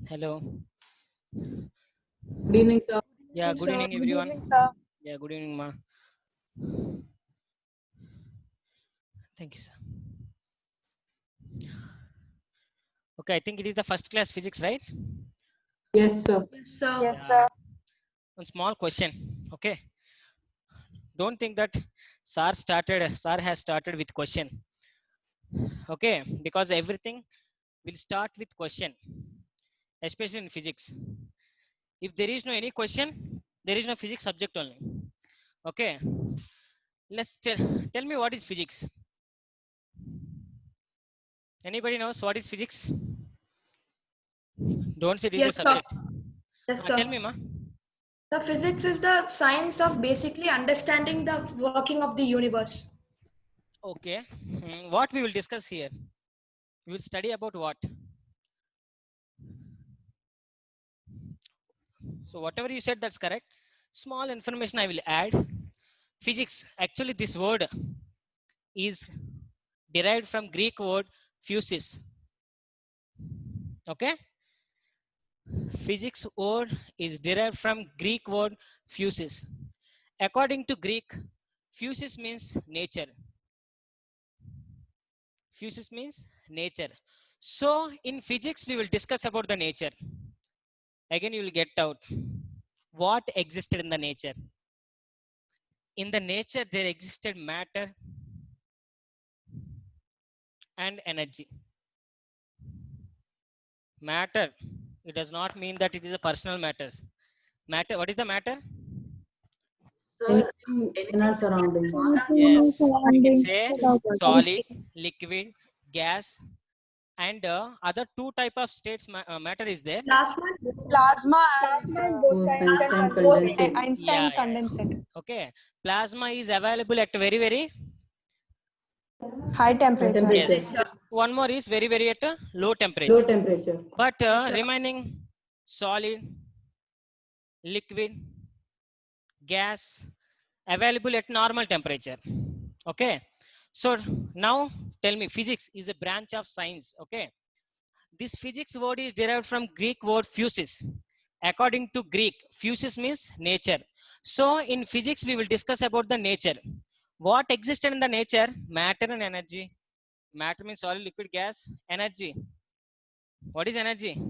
Hello. Good evening, sir. Yeah, good evening, Good everyone. evening, sir. Yeah, good evening, ma. Thank you, sir. Okay, I think it is the first class physics, right? Yes, sir. Yes, sir. One small question. Okay. Don't think that sir has started with question. Okay, because everything will start with question, especially in physics. If there is no any question, there is no physics subject only. Okay. Let's tell me what is physics. Anybody knows what is physics? Don't say it is a Yes, sir. subject. Yes, sir. Tell me, ma. The physics is the science of basically understanding the working of the universe. Okay. What we will discuss here? We will study about what? So whatever you said, that's correct. Small information I will add. Physics. Actually, this word is derived from Greek word physis. Okay. Physics word is derived from Greek word physis. According to Greek, physis means nature. Physis means nature. So in physics, we will discuss about the nature. Again, you will get out what existed in the nature. In the nature, there existed matter and energy. Matter, it does not mean that it is a personal matters. Matter, what is the matter? Anything in our surroundings. Yes, we can say solid, liquid, gas, and other two type of states matter is there. Plasma and Both Einstein Bose-Einstein condensate. Yeah. condensate. Okay, plasma is available at very High temperature. yes. One more is very at a low Low temperature. temperature. But remaining solid, liquid, gas available at normal temperature. Okay. So now tell me, physics is a branch of science. Okay. This physics word is derived from Greek word physis. According to Greek, physis means nature. So in physics, we will discuss about the nature. What existed in the nature? Matter and energy. Matter means solid, liquid, gas. Energy. What is energy?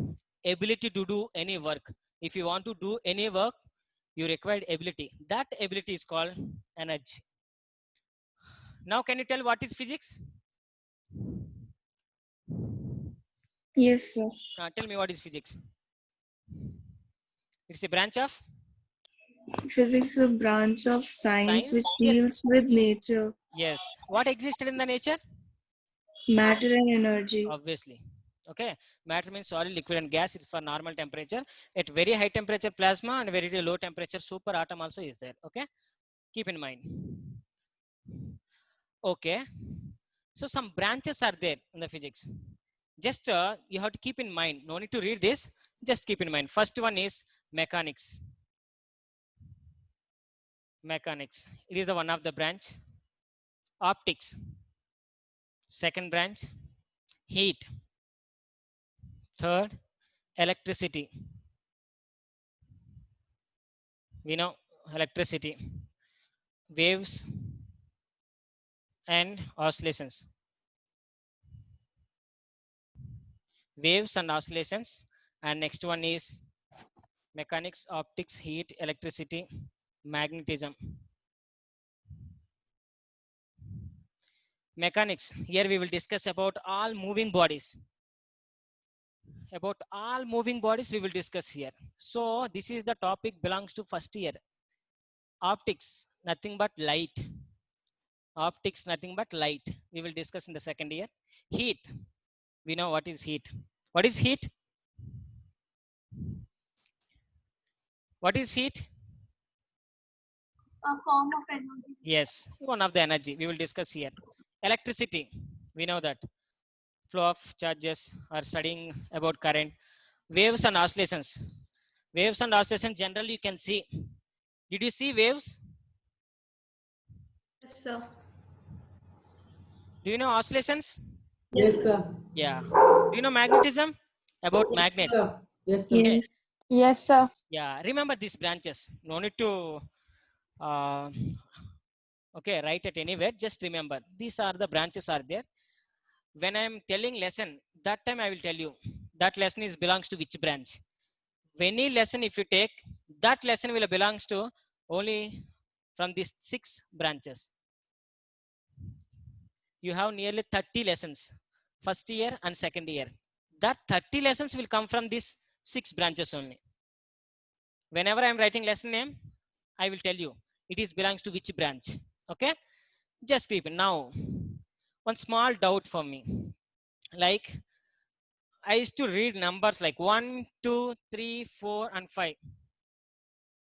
Ability to do any work. If you want to do any work, you require ability. That ability is called energy. Now, can you tell what is physics? Yes, sir. Tell me what is physics. It's a branch of Physics is a branch of science which Here, deals with nature, yes. What existed in the nature? matter, and energy. Obviously. Okay. Matter means solid, liquid, and gas. It's for normal temperature. At very high temperature, plasma, and very low temperature, super atom also is there. Okay. Keep in mind. Okay. So some branches are there in the physics. Just you have to keep in mind. No need to read this. Just keep in mind. First one is mechanics. Mechanics. It is the one of the branch. Optics. Second branch. Heat. Third, electricity. We know electricity. Waves and oscillations. Waves and oscillations. And next one is mechanics, optics, heat, electricity, magnetism. Mechanics. Here we will discuss about all moving bodies. About all moving bodies we will discuss here. So this is the topic belongs to first year. Optics, nothing but light. Optics, nothing but light. We will discuss in the second year. Heat. We know what is heat. What is heat? What is heat? A form of energy. Yes, one of the energy. We will discuss here. Electricity. We know that. Flow of charges are studying about current. Waves and oscillations. Waves and oscillations generally you can see. Did you see waves? Yes, sir. Do you know oscillations? Yes, sir. Yeah. Do you know magnetism? About Yes, magnets. sir. Yes, sir. Okay. Yes. Yes, sir. Yeah, remember these branches. No need to uh, okay, write it anywhere. Just remember these are the branches are there. When I am telling lesson, that time I will tell you that lesson is belongs to which branch. Any lesson if you take, that lesson will belongs to only from these 6 branches. You have nearly 30 lessons, first year and second year. That 30 lessons will come from these 6 branches only. Whenever I am writing lesson name, I will tell you it is belongs to which branch. Okay, just keep it. Now, one small doubt for me, like I used to read numbers like 1, 2, 3, 4, and 5.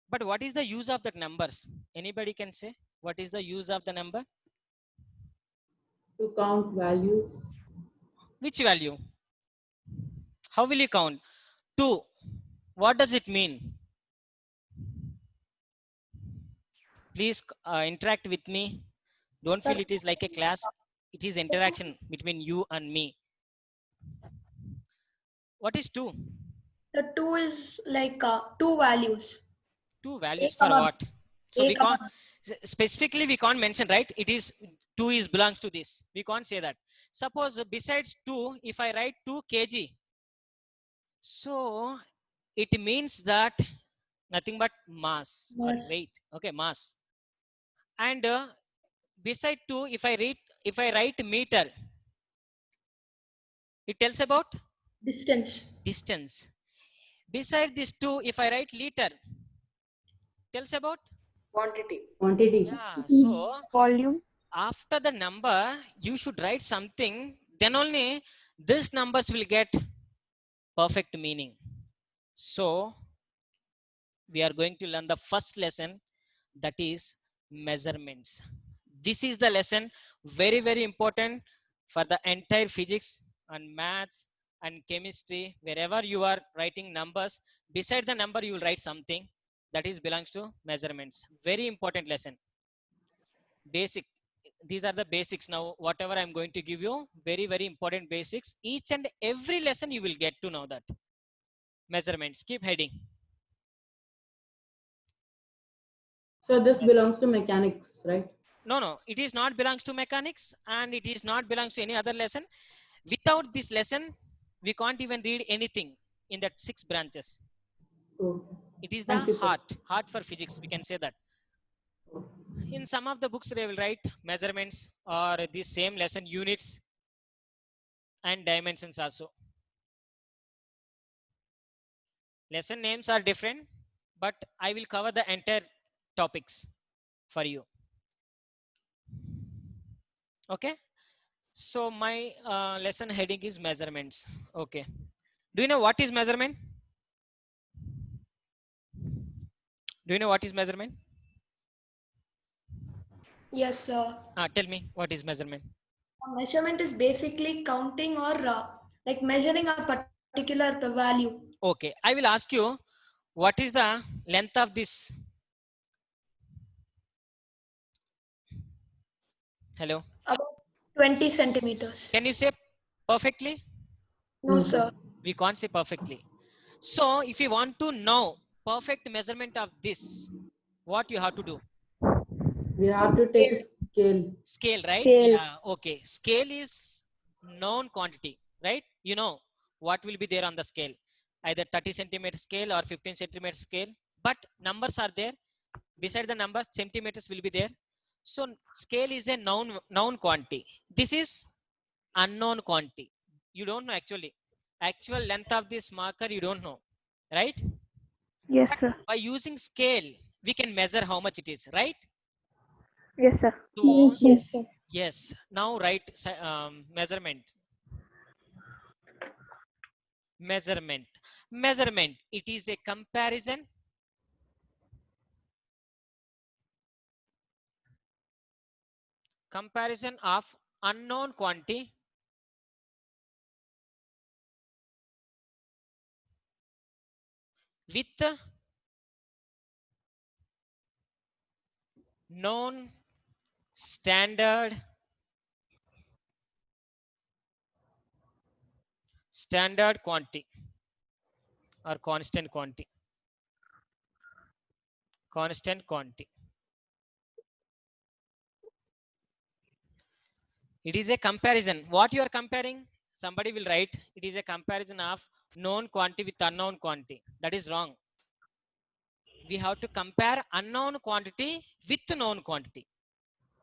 But what is the use of that numbers? Anybody can say what is the use of the number? To count value. Which value? How will you count? 2. What does it mean? Please interact with me. Don't feel Sir, it is like a class. It is interaction between you and me. What is 2? the two is like two values. 2 A values for comma what? So A we comma can't specifically we can't mention, right? It is 2 is belongs to this. We can't say that. Suppose besides 2, if I write 2 kg, so it means that nothing but mass or Yes. weight. Okay, mass. And beside 2, if I write meter, it tells about Distance. distance. Beside this 2, if I write liter, tells about Quantity. yeah. So Volume. after the number you should write something, then only these numbers will get perfect meaning. So we are going to learn the first lesson, that is measurements. This is the lesson very very important for the entire physics and maths and chemistry. Wherever you are writing numbers, beside the number you will write something that is belongs to measurements. Very important lesson. Basic, these are the basics. Now whatever I'm going to give you, very very important basics. Each and every lesson you will get to know that. Measurements, keep heading. So this Measure. belongs to mechanics, right? No, no, it is not belongs to mechanics and it is not belongs to any other lesson. Without this lesson we can't even read anything in that 6 branches. Okay. It is the Thank you, sir. heart for physics, we can say that. In some of the books they will write measurements or the same lesson units and dimensions also. Lesson names are different, but I will cover the entire topics for you. Okay, so my lesson heading is measurements. Okay, do you know what is measurement? Do you know what is measurement? Yes, sir. Tell me what is measurement. A measurement is basically counting or like measuring a particular value. Okay, I will ask you, what is the length of this? Hello, About 20 centimeters. can you say perfectly? No, No, sir. sir. We can't say perfectly. So if you want to know perfect measurement of this, what you have to do? We have to take a scale. Scale, right? Scale. Yeah, okay, scale is known quantity, right? You know what will be there on the scale, either 30 centimeter scale or 15 centimeter scale, but numbers are there. Beside the number, centimeters will be there. So scale is a known quantity. This is unknown quantity. You don't know actual length of this marker, you don't know, right? Yes, But sir. by using scale we can measure how much it is, right? Yes, sir. So Yes, sir. yes, now write measurement. Measurement, it is a comparison of unknown quantity with known standard quantity. or constant quantity. Constant quantity. It is a comparison. What you are comparing? Somebody will write it is a comparison of known quantity with unknown quantity. That is wrong. We have to compare unknown quantity with known quantity.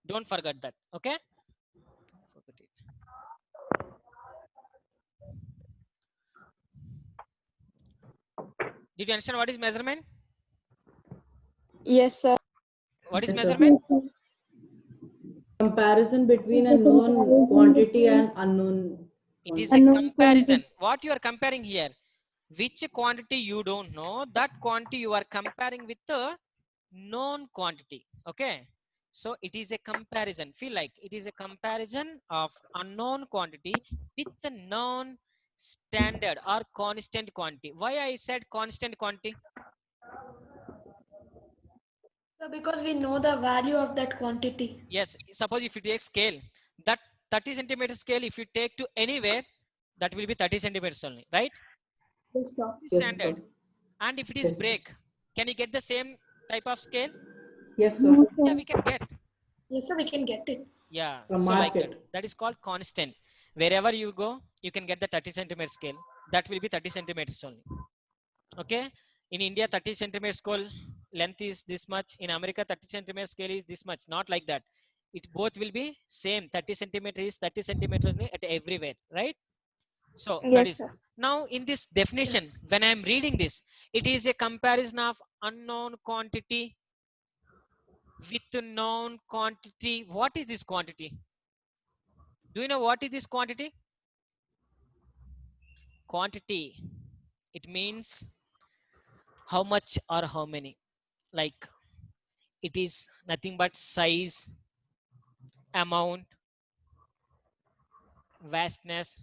Don't forget that. Okay? Forget it. Did you understand what is measurement? Yes, sir. What is Yes, sir. measurement? Comparison between a known quantity and unknown It is quantity. a comparison. What you are comparing here? Which quantity you don't know, that quantity you are comparing with the known quantity. Okay? So it is a comparison. Feel like it is a comparison of unknown quantity with the known standard or constant quantity. Why I said constant quantity? So because we know the value of that quantity. Yes, suppose if you take scale, that 30 centimeter scale, if you take to anywhere, that will be 30 centimeters only, right? Yes, sir. It is Yes, standard. sir. And if it is Yes. break, can you get the same type of scale? Yes, sir. Yeah, we can get. Yes, sir. We can get it. Yeah, From so like that. market. That is called constant. Wherever you go, you can get the 30 centimeter scale. That will be 30 centimeters only. Okay. In India, 30 centimeter scale length is this much. In America, 30 centimeter scale is this much. Not like that. It both will be same. 30 centimeter is 30 centimeter at everywhere, right? So that is now in this definition. When I am reading this, it is a comparison of unknown quantity with known quantity. What is this quantity? Do you know what is this quantity? Quantity. It means how much or how many. Like it is nothing but size, amount, vastness,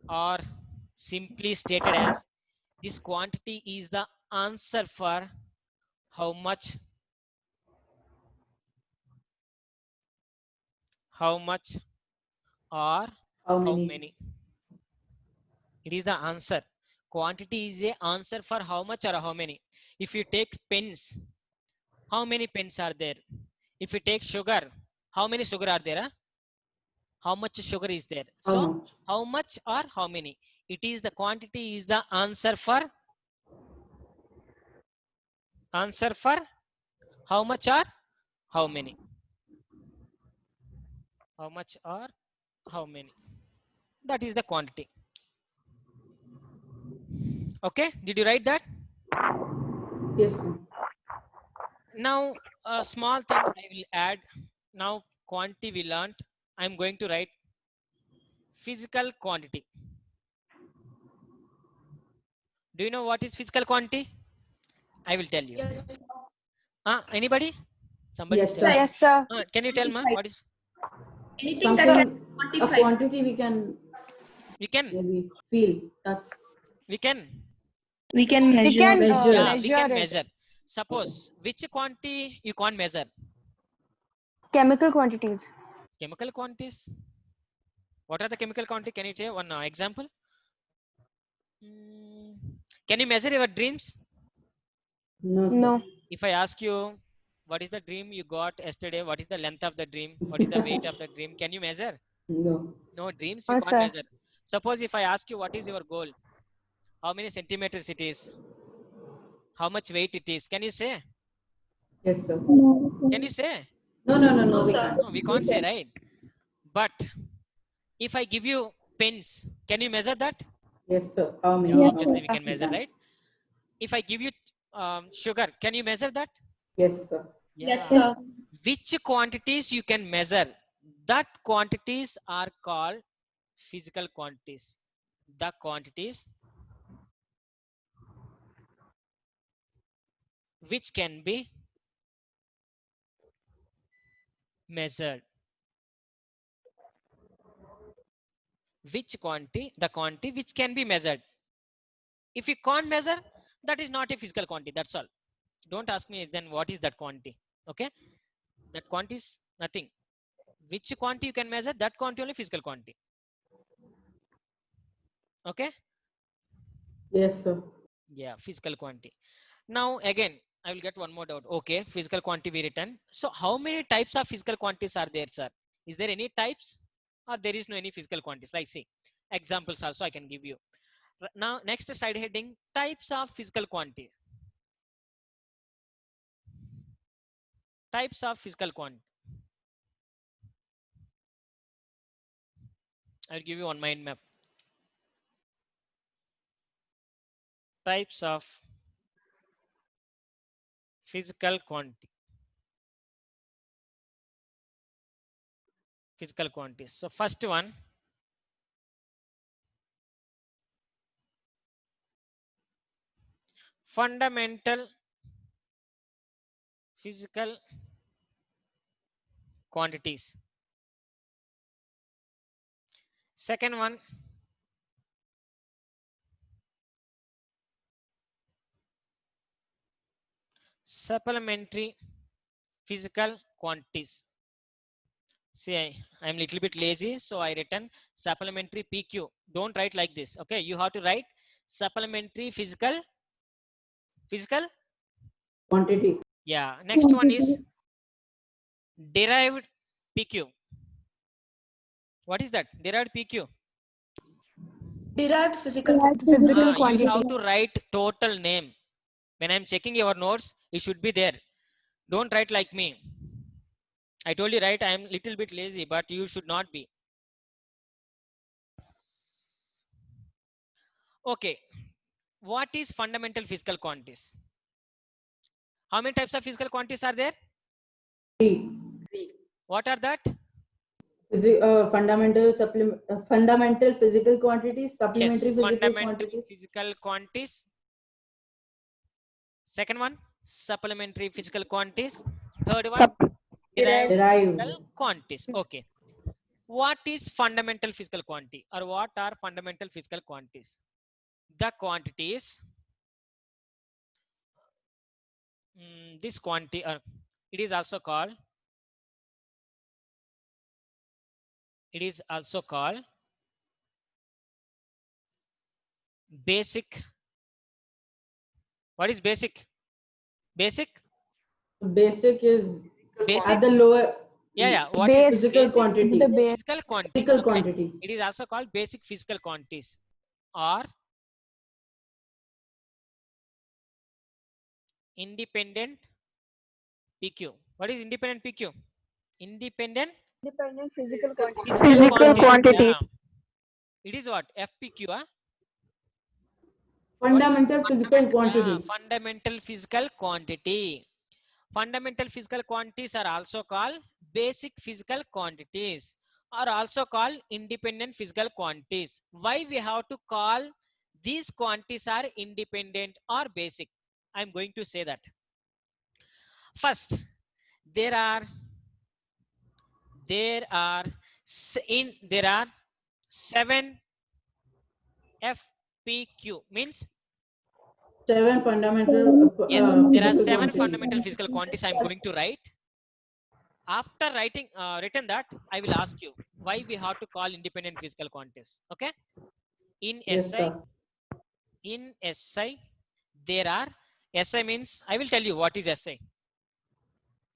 or simply stated as this quantity is the answer for how much, or How how many? many. It is the answer. Quantity is a answer for how much or how many. If you take pens, how many pens are there? If you take sugar, how many sugar are there? Huh? How much sugar is there? How So much? how much or how many? It is the quantity is the answer for how much or how many. How much or how many. That is the quantity. Okay, did you write that? Yes, sir. Now a small thing I will add. Now quantity we learned. I'm going to write physical quantity. Do you know what is physical quantity? I will tell you. Yes. Anybody? Somebody Yes, is sir. telling. Yes, sir. Can you tell me what is? Anything that Something, can a quantify. quantity we can We can. maybe feel, touch. We can. We can measure. Measure. Yeah, we can it. measure. Suppose which quantity you can't measure? Chemical quantities. Chemical quantities. What are the chemical quantity? Can you tell one example? Can you measure your dreams? No, sir. No. If I ask you, what is the dream you got yesterday? What is the length of the dream? What is the weight of the dream? Can you measure? No. No, dreams No, you can't sir. measure. Suppose if I ask you what is your goal? How many centimeters it is? How much weight it is? Can you say? Yes, sir. Can you say? No, no, no, no. No, We sir. can't. No, we can't say, right? But if I give you pens, can you measure that? Yes, sir. How many? Yeah, Yes, obviously we How can many? measure, right? If I give you sugar, can you measure that? Yes, sir. Yes, Yeah. sir. Which quantities you can measure? That quantities are called physical quantities. The quantities which can be measured. Which quantity? The quantity which can be measured. If you can't measure, that is not a physical quantity. That's all. Don't ask me then what is that quantity. Okay? That quantity is nothing. Which quantity you can measure? That quantity only physical quantity. Okay? Yes, sir. Yeah, physical quantity. Now again, I will get one more doubt. Okay, physical quantity we written. So how many types of physical quantities are there, sir? Is there any types or there is no any physical quantities? Like see, examples also I can give you. Now next side heading, types of physical quantity. Types of physical quantity. I'll give you one mind map. Types of physical quantity. Physical quantities. So first one, fundamental physical quantities. Second one, supplementary physical quantities. See, I'm a little bit lazy, so I written supplementary PQ. Don't write like this. Okay, you have to write supplementary physical. Quantity. Yeah. Next one is derived PQ. What is that? Derived PQ. Derived physical You quantity. have to write total name. When I'm checking your notes, it should be there. Don't write like me. I told you, right? I'm little bit lazy, but you should not be. Okay. What is fundamental physical quantities? How many types of physical quantities are there? Three. What are that? Fundamental physical quantities, Yes, supplementary physical fundamental quantities. physical quantities. Second one, supplementary physical quantities. Third one, derived Derived. physical quantities. Okay. What is fundamental physical quantity or what are fundamental physical quantities? The quantities, this quantity, it is also called basic. What is basic? Basic Basic basic at the lower. yeah, what is Physical basic quantity. physical quantity? Physical Okay, quantity. it is also called basic physical quantities or independent PQ. What is independent PQ? Independent Physical physical quantity. Yeah. It is what? FPQ. What is Fundamental physical quantity. fundamental physical quantity. Fundamental physical quantities are also called basic physical quantities or also called independent physical quantities. Why we have to call these quantities are independent or basic? I'm going to say that. First, there are 7 FPQ means 7 fundamental yes, there are physical 7 quantities. fundamental physical quantities I'm going to write. After written that, I will ask you why we have to call independent physical quantities. Okay. In Yes, SI, sir. there are SI means I will tell you what is SI.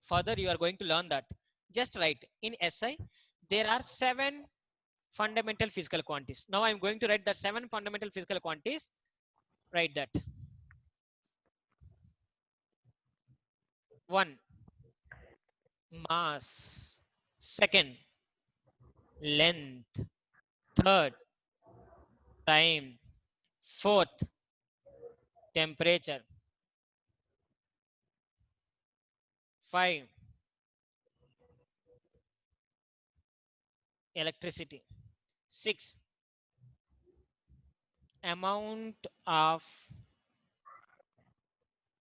Further, you are going to learn that. Just write in SI, there are 7 fundamental physical quantities. Now I'm going to write the 7 fundamental physical quantities. Write that. 1, mass. Second, length. Third, time. Fourth, temperature. 5, electricity. 6, amount of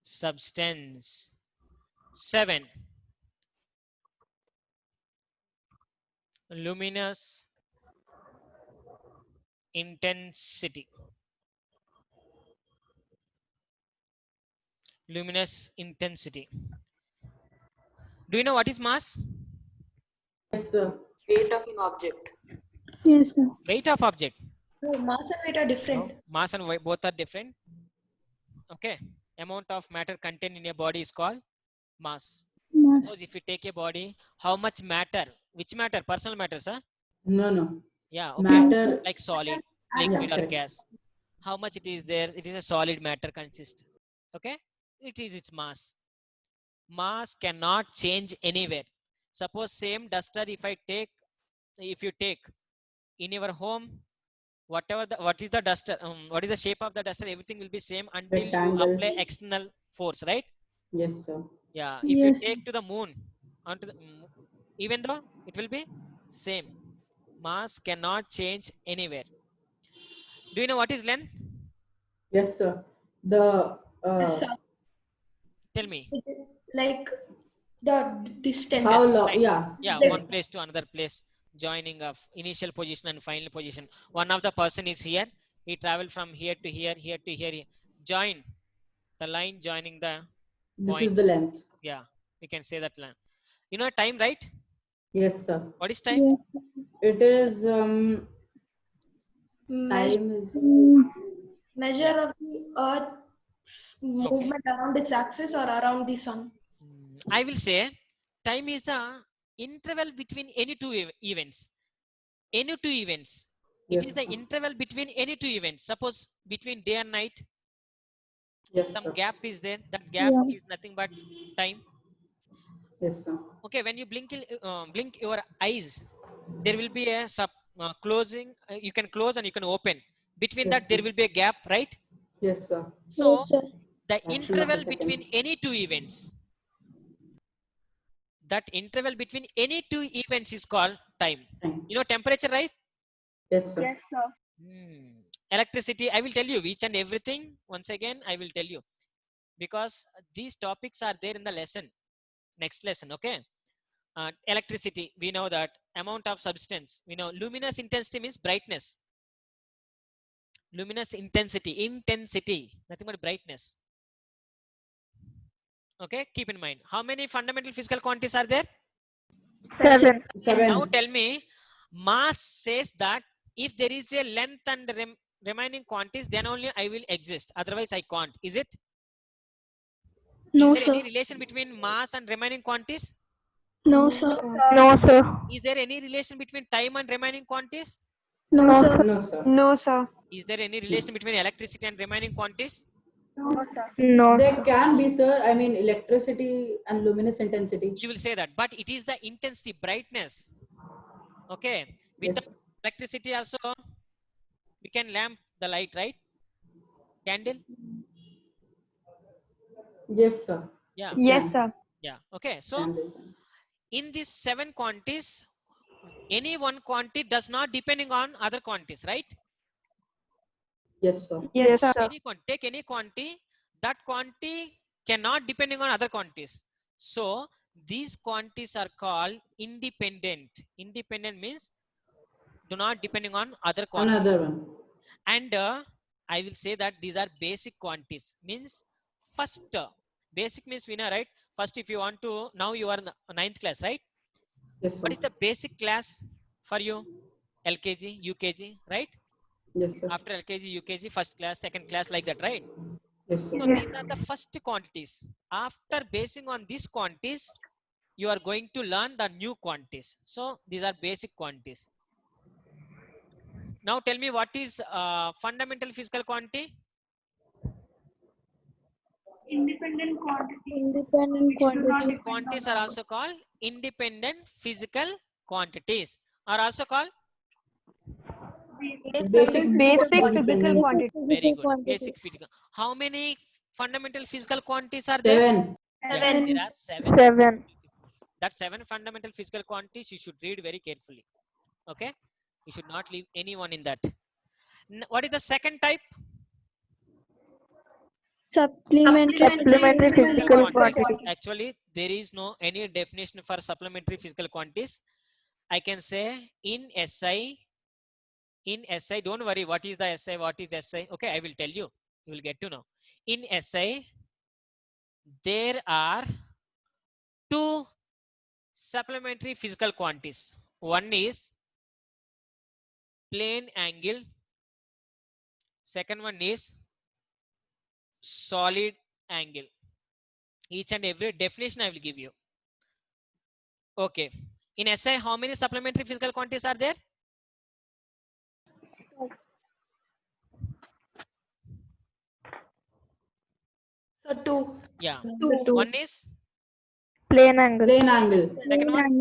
substance. 7, luminous intensity. Luminous intensity. Do you know what is mass? Yes, sir. Yes, sir. Weight of object. No, mass and weight are different. No, mass and weight both are different. Okay, amount of matter contained in a body is called mass. Suppose if you take a body, how much matter? Which matter? Personal matters, huh? No. Yeah, okay. Matter. Like solid, Yeah, liquid, or correct. gas. How much it is there? It is a solid matter consist. Okay, it is its mass. Mass cannot change anywhere. Suppose same duster, if you take in your home, what is the duster? What is the shape of the duster? Everything will be same until you Rectangle. apply external force, right? Yes, sir. Yeah. If you take to the moon, onto the, even though it will be same. Mass cannot change anywhere. Do you know what is length? Yes, sir. The Yes, sir. Tell me. It is like the distance. how Distance, long? right? Yeah. Yeah, Like- one place to another place, joining of initial position and final position. One of the person is here. He traveled from here to here, here to here. Join the line joining the This point. is the length. Yeah, we can say that line. You know time, right? Yes, sir. What is time? It is measure, time is measure of the Earth's movement around its axis or around the sun. I will say time is the interval between any two events. Any two events. It yes, is the sir. interval between any two events. Suppose between day and night, Yes, some sir. gap is there. That gap is nothing but time. Yes, sir. Okay, when you blink your eyes, there will be a closing. You can close and you can open. Between Yes, that, there sir. will be a gap, right? Yes, sir. So the Fraction of a interval second. between any two events, that interval between any two events is called time. Time. You know temperature, right? Yes, sir. Electricity, I will tell you each and everything. Once again, I will tell you because these topics are there in the lesson. Next lesson, okay? Electricity, we know that amount of substance. We know luminous intensity means brightness. Luminous intensity, nothing but brightness. Okay, keep in mind. How many fundamental physical quantities are there? 7. Now tell me, mass says that if there is a length and remaining quantities, then only I will exist. Otherwise, I can't. Is it? No, Is there sir. any relation between mass and remaining quantities? No, sir. No, sir. Is there any relation between time and remaining quantities? No, sir. No, sir. No, sir. Is there any relation between electricity and remaining quantities? No. There can be, sir. I mean, electricity and luminous intensity. You will say that, but it is the intensity, brightness. Okay. With Yes, the electricity also, we can lamp the light, right? Candle? yes, sir. Yeah. Yes, Can. sir. Yeah. Okay. So Candle. in these 7 quantities, any one quantity does not depending on other quantities, right? Yes, sir. Yes, sir. Take any quantity, that quantity cannot depending on other quantities. So these quantities are called independent. Independent means do not depending on other quantities. Another one. And I will say that these are basic quantities. Means first, basic means we know, right? First, if you want to, now you are in the 9th class, right? Yes, sir. What is the basic class for you? LKG, UKG, right? Yes, sir. After LKG, UKG, first class, second class, like that, right? Yes, sir. So these are the first quantities. After basing on these quantities, you are going to learn the new quantities. So these are basic quantities. Now tell me what is fundamental physical quantity? Independent These quantities are also called independent physical quantities. Are also called Basic physical quantity. very good. Basic physical. How many fundamental physical quantities are there? 7. Yeah, there are 7. 7. That 7 fundamental physical quantities you should read very carefully. Okay, you should not leave anyone in that. What is the second type? Supplementary physical quantity. Actually, there is no any definition for supplementary physical quantities. I can say in SI, don't worry, what is the SI, what is SI? Okay, I will tell you. You will get to know. In SI, there are 2 supplementary physical quantities. One is plane angle Second one is solid angle. Each and every definition I will give you. Okay. In SI, how many supplementary physical quantities are there? So 2. Yeah. Two. One is Plane angle. Plane angle. second one.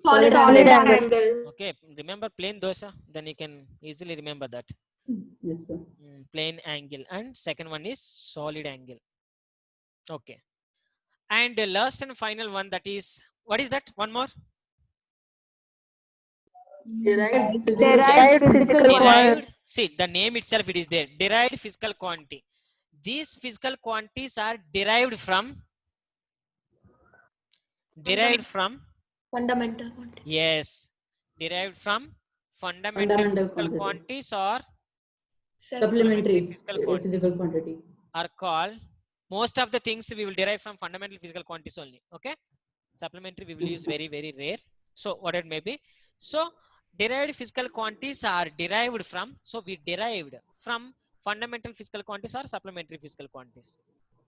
Solid Solid angle. angle. Okay. Remember plane dosha. Then you can easily remember that. Yes, sir. Plane angle, and second one is solid angle. Okay. And the last and final one, that is, what is that? One more. Derived physical Derived physical quantity. Derived. See, the name itself, it is there. Derived physical quantity. These physical quantities are derived from Fundamental quantity. yes, derived from fundamental physical quantities or supplementary physical physical quantities quantity. are called. Most of the things we will derive from fundamental physical quantities only. Okay, supplementary we will use very rare. So what it may be. So derived physical quantities are derived from. So we derived from fundamental physical quantities or supplementary physical quantities.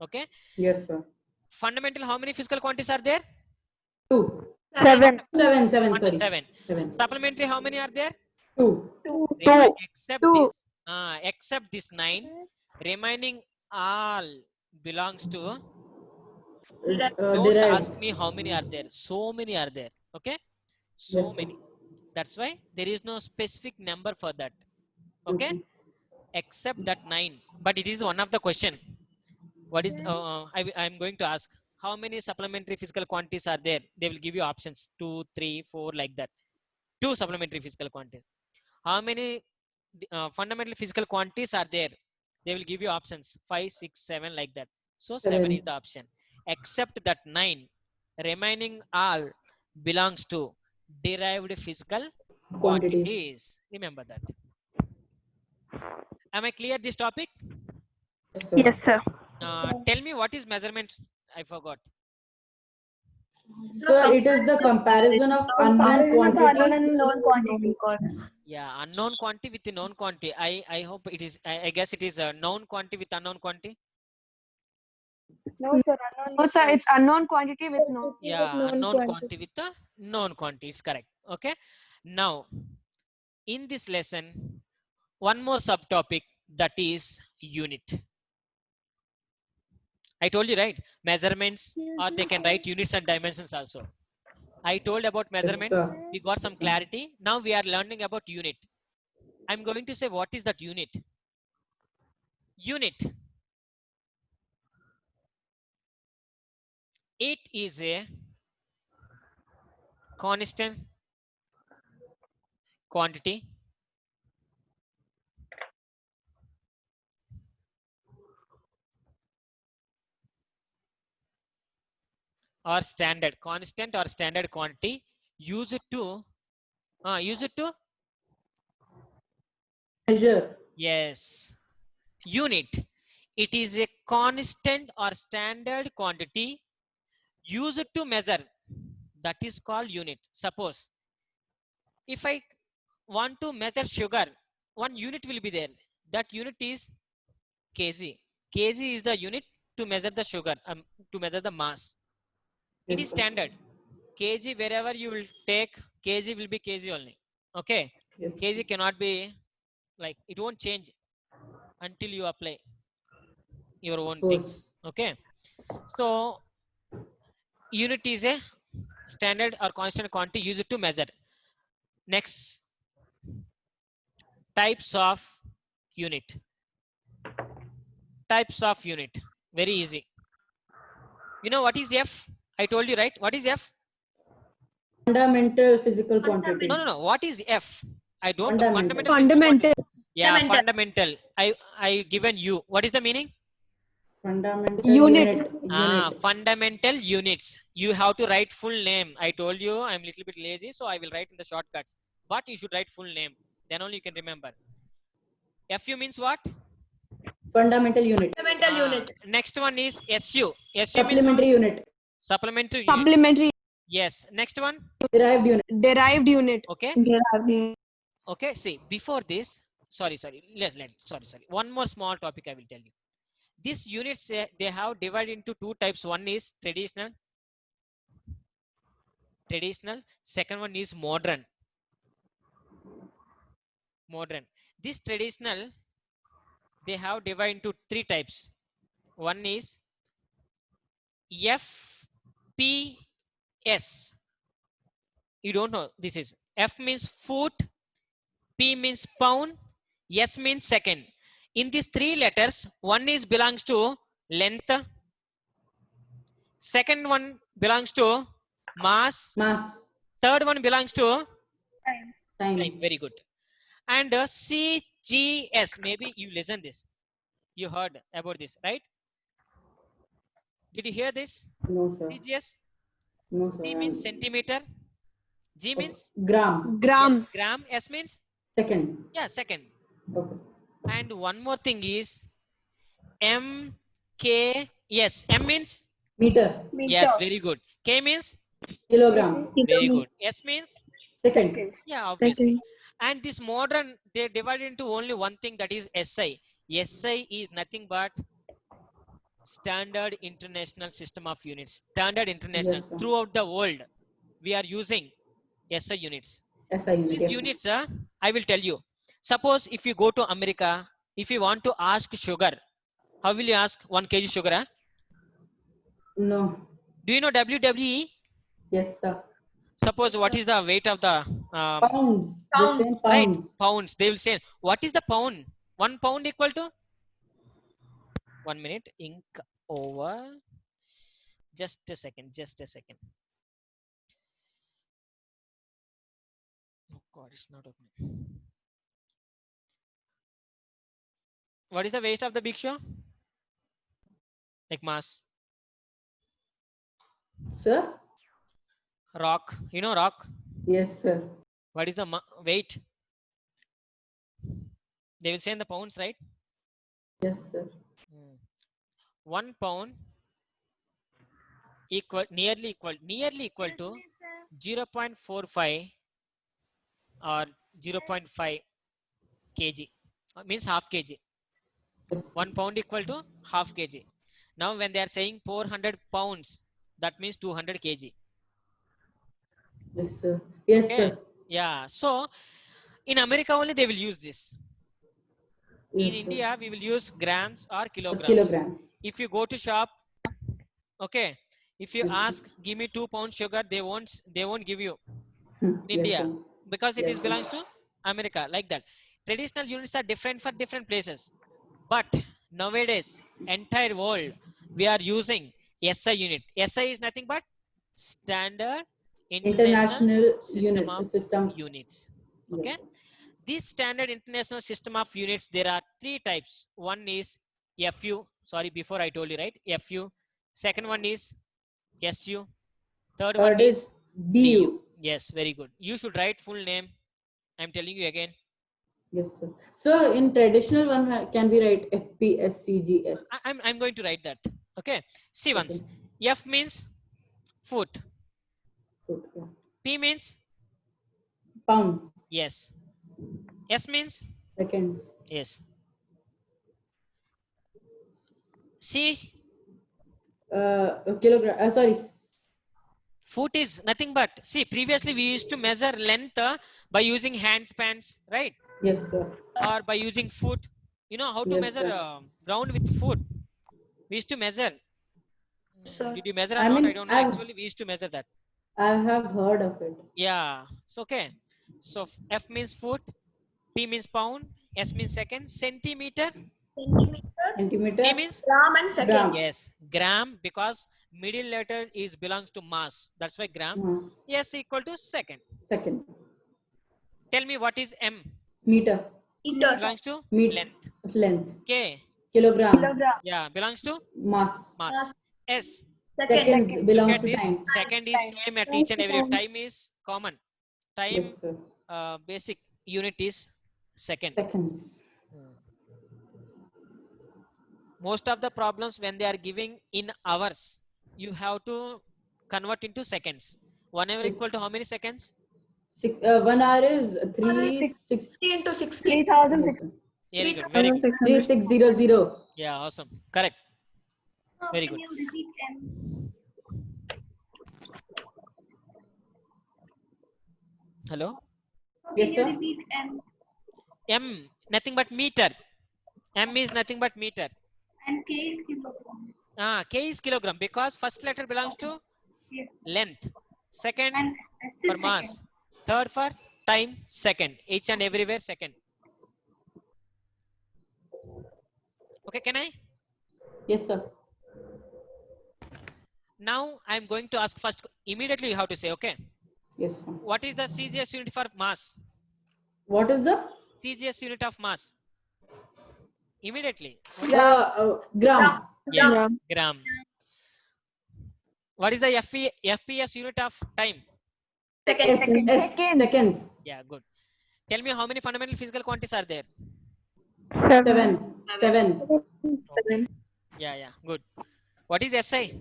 Okay. Yes, sir. Fundamental, how many physical quantities are there? 2. 7. 7. 1 to Sorry. 7. 7. Supplementary, how many are there? 2. Except Two. this. Except this 9. Remaining all belongs to. Don't Derived. ask me how many are there. So many are there. Okay. So Yes, sir. many. That's why there is no specific number for that. Okay. Except that 9. But it is one of the question. What is I am going to ask, how many supplementary physical quantities are there? They will give you options 2, 3, 4 like that. 2 supplementary physical quantities. How many fundamental physical quantities are there? They will give you options 5, 6, 7 like that. So 7 is the option. Except that 9, remaining all belongs to derived physical quantities. Remember that. Am I clear this topic? Yes, sir. Tell me, what is measurement? I forgot. So it is the comparison of unknown quantity. Yeah, unknown quantity with the known quantity. I hope it is. I guess it is a known quantity with unknown quantity. No, sir. It's unknown quantity with no. Yeah, unknown quantity with the known quantity. It's correct. Okay. Now, in this lesson, one more subtopic, that is unit. I told you, right? Measurements, or they can write units and dimensions also. I told about measurements. We got some clarity. Now we are learning about unit. I'm going to say, what is that unit? Unit. It is a constant quantity or standard constant or standard quantity used to Measure. yes, unit. It is a constant or standard quantity used to measure. That is called unit. Suppose if I want to measure sugar, one unit will be there. That unit is kg. Kg is the unit to measure the sugar, to measure the mass. It is standard. Kg, wherever you will take, kg will be kg only. Okay. Yes. Kg cannot be like, it won't change until you apply your own things. Okay. So unit is a standard or constant quantity used to measure. Next, types of unit. Types of unit. Very easy. You know what is F? I told you, right? What is F? Fundamental physical quantity. No. What is F? I don't. Fundamental. Fundamental. Yeah, Fundamental. fundamental. I given you. What is the meaning? Fundamental Unit. Fundamental units. You have to write full name. I told you I'm a little bit lazy, so I will write in the shortcuts. But you should write full name. Then only you can remember. FU means what? Fundamental unit. Fundamental unit. Next one is SU. SU Supplementary means unit. supplementary unit. Supplementary. Yes. Next one. Derived unit. Derived unit. Okay. Okay. See, before this, sorry. Sorry. One more small topic I will tell you. These units, they have divided into two types. One is traditional. Second one is modern. This traditional, they have divided into three types. One is FPS. You don't know. This is F means foot, P means pound, S means second. In these three letters, one is belongs to length, second one belongs to mass, Mass. third one belongs to Time. time. Very good. And CGS, maybe you listen this. You heard about this, right? Did you hear this? No, sir. CGS. No, sir. C means centimeter. G means Gram. yes, gram. S means Second. second. Okay. And one more thing is MKS. M means Meter. yes, very good. K means Kilogram. very good. S means Second. yeah, obviously. And this modern, they divide into only one thing, that is SI. SI is nothing but Standard International System of Units. Standard International. Yes, sir. Throughout the world, we are using SI units. SI unit. These Yes, units, I will tell you. Suppose if you go to America, if you want to ask sugar, how will you ask 1 kg sugar? No. Do you know WWE? Yes, sir. Suppose what is the weight of the Pounds. Pounds. The same right, pounds. pounds. They will say what is the pound? 1 pound equal to 1 minute. Ink over. Just a second. Oh God, it's not opening. What is the weight of the big show? Like mass. Sir? Rock. You know rock? Yes, sir. What is the weight? They will say in the pounds, right? Yes, sir. 1 pound nearly equal to 0.45 or 0.5 kg. Means half kg. Yes. 1 pound equal to half kg. Now when they are saying 400 pounds, that means 200 kg. Yes, sir. Yes, Okay. sir. Yeah. So in America only they will use this. Yes, In sir. India, we will use grams or A kilograms. kilogram. If you go to shop, okay, if you Yes, sir. ask, give me 2 pounds sugar, they won't give you in Yes, India, sir. because it Yes, is sir. belongs to America, like that. Traditional units are different for different places. But nowadays, entire world, we are using SI unit. SI is nothing but Standard International System of Units. Okay. Yes. This Standard International System of Units, there are three types. One is FU. Sorry, before I told you, right? FU. Second one is SU. Third one Third is is DU. Yes, very good. You should write full name. I'm telling you again. Yes, sir. So in traditional one, can we write FPSCGS? I'm going to write that. Okay. See once. Okay. F means foot. Good, yeah. P means Pound. yes. S means Seconds. yes. C, Kilogram. Sorry. foot is nothing but, see, previously we used to measure length by using hand spans, right? Yes, sir. Or by using foot. You know how to Yes, measure sir. ground with foot. We used to measure. Sir. Did you measure or I not? mean, I don't know. Actually, we used to measure that. I have heard of it. Yeah. It's okay. So F means foot, P means pound, S means second, centimeter, Centimeter. G means Gram and second. Gram. yes, gram, because middle letter is belongs to mass. That's why gram. Mass. S equal to second. Second. Tell me what is M? Meter. Meter. Belongs to Meter. length. Length. K, Kilogram. yeah, belongs to Mass. mass. S, Second. Seconds look belongs at to this. time. Second is same at each and every. Time is common. Time, Yes, sir. basic unit is second. Seconds. Most of the problems when they are giving in hours, you have to convert into seconds. 1 hour Yes. equal to how many seconds? 1 hour is 60 360. into 60. 3,000. Very good. Very good. 1600. 3600. Yeah, awesome. Correct. Very good. Hello. Yes, sir. M, nothing but meter. M is nothing but meter. And K is kilogram. K is kilogram because first letter belongs to length. Second And S for is mass. Third for time. Second. Each and everywhere second. Okay, can I? Yes, sir. Now I'm going to ask first. Immediately you have to say, okay. Yes, sir. What is the CGS unit for mass? What is the CGS unit of mass. Immediately. gram? Yes, Gram. gram. What is the FPS unit of time? Seconds. Seconds. Yeah, good. Tell me how many fundamental physical quantities are there? 7. Yeah, good. What is SI?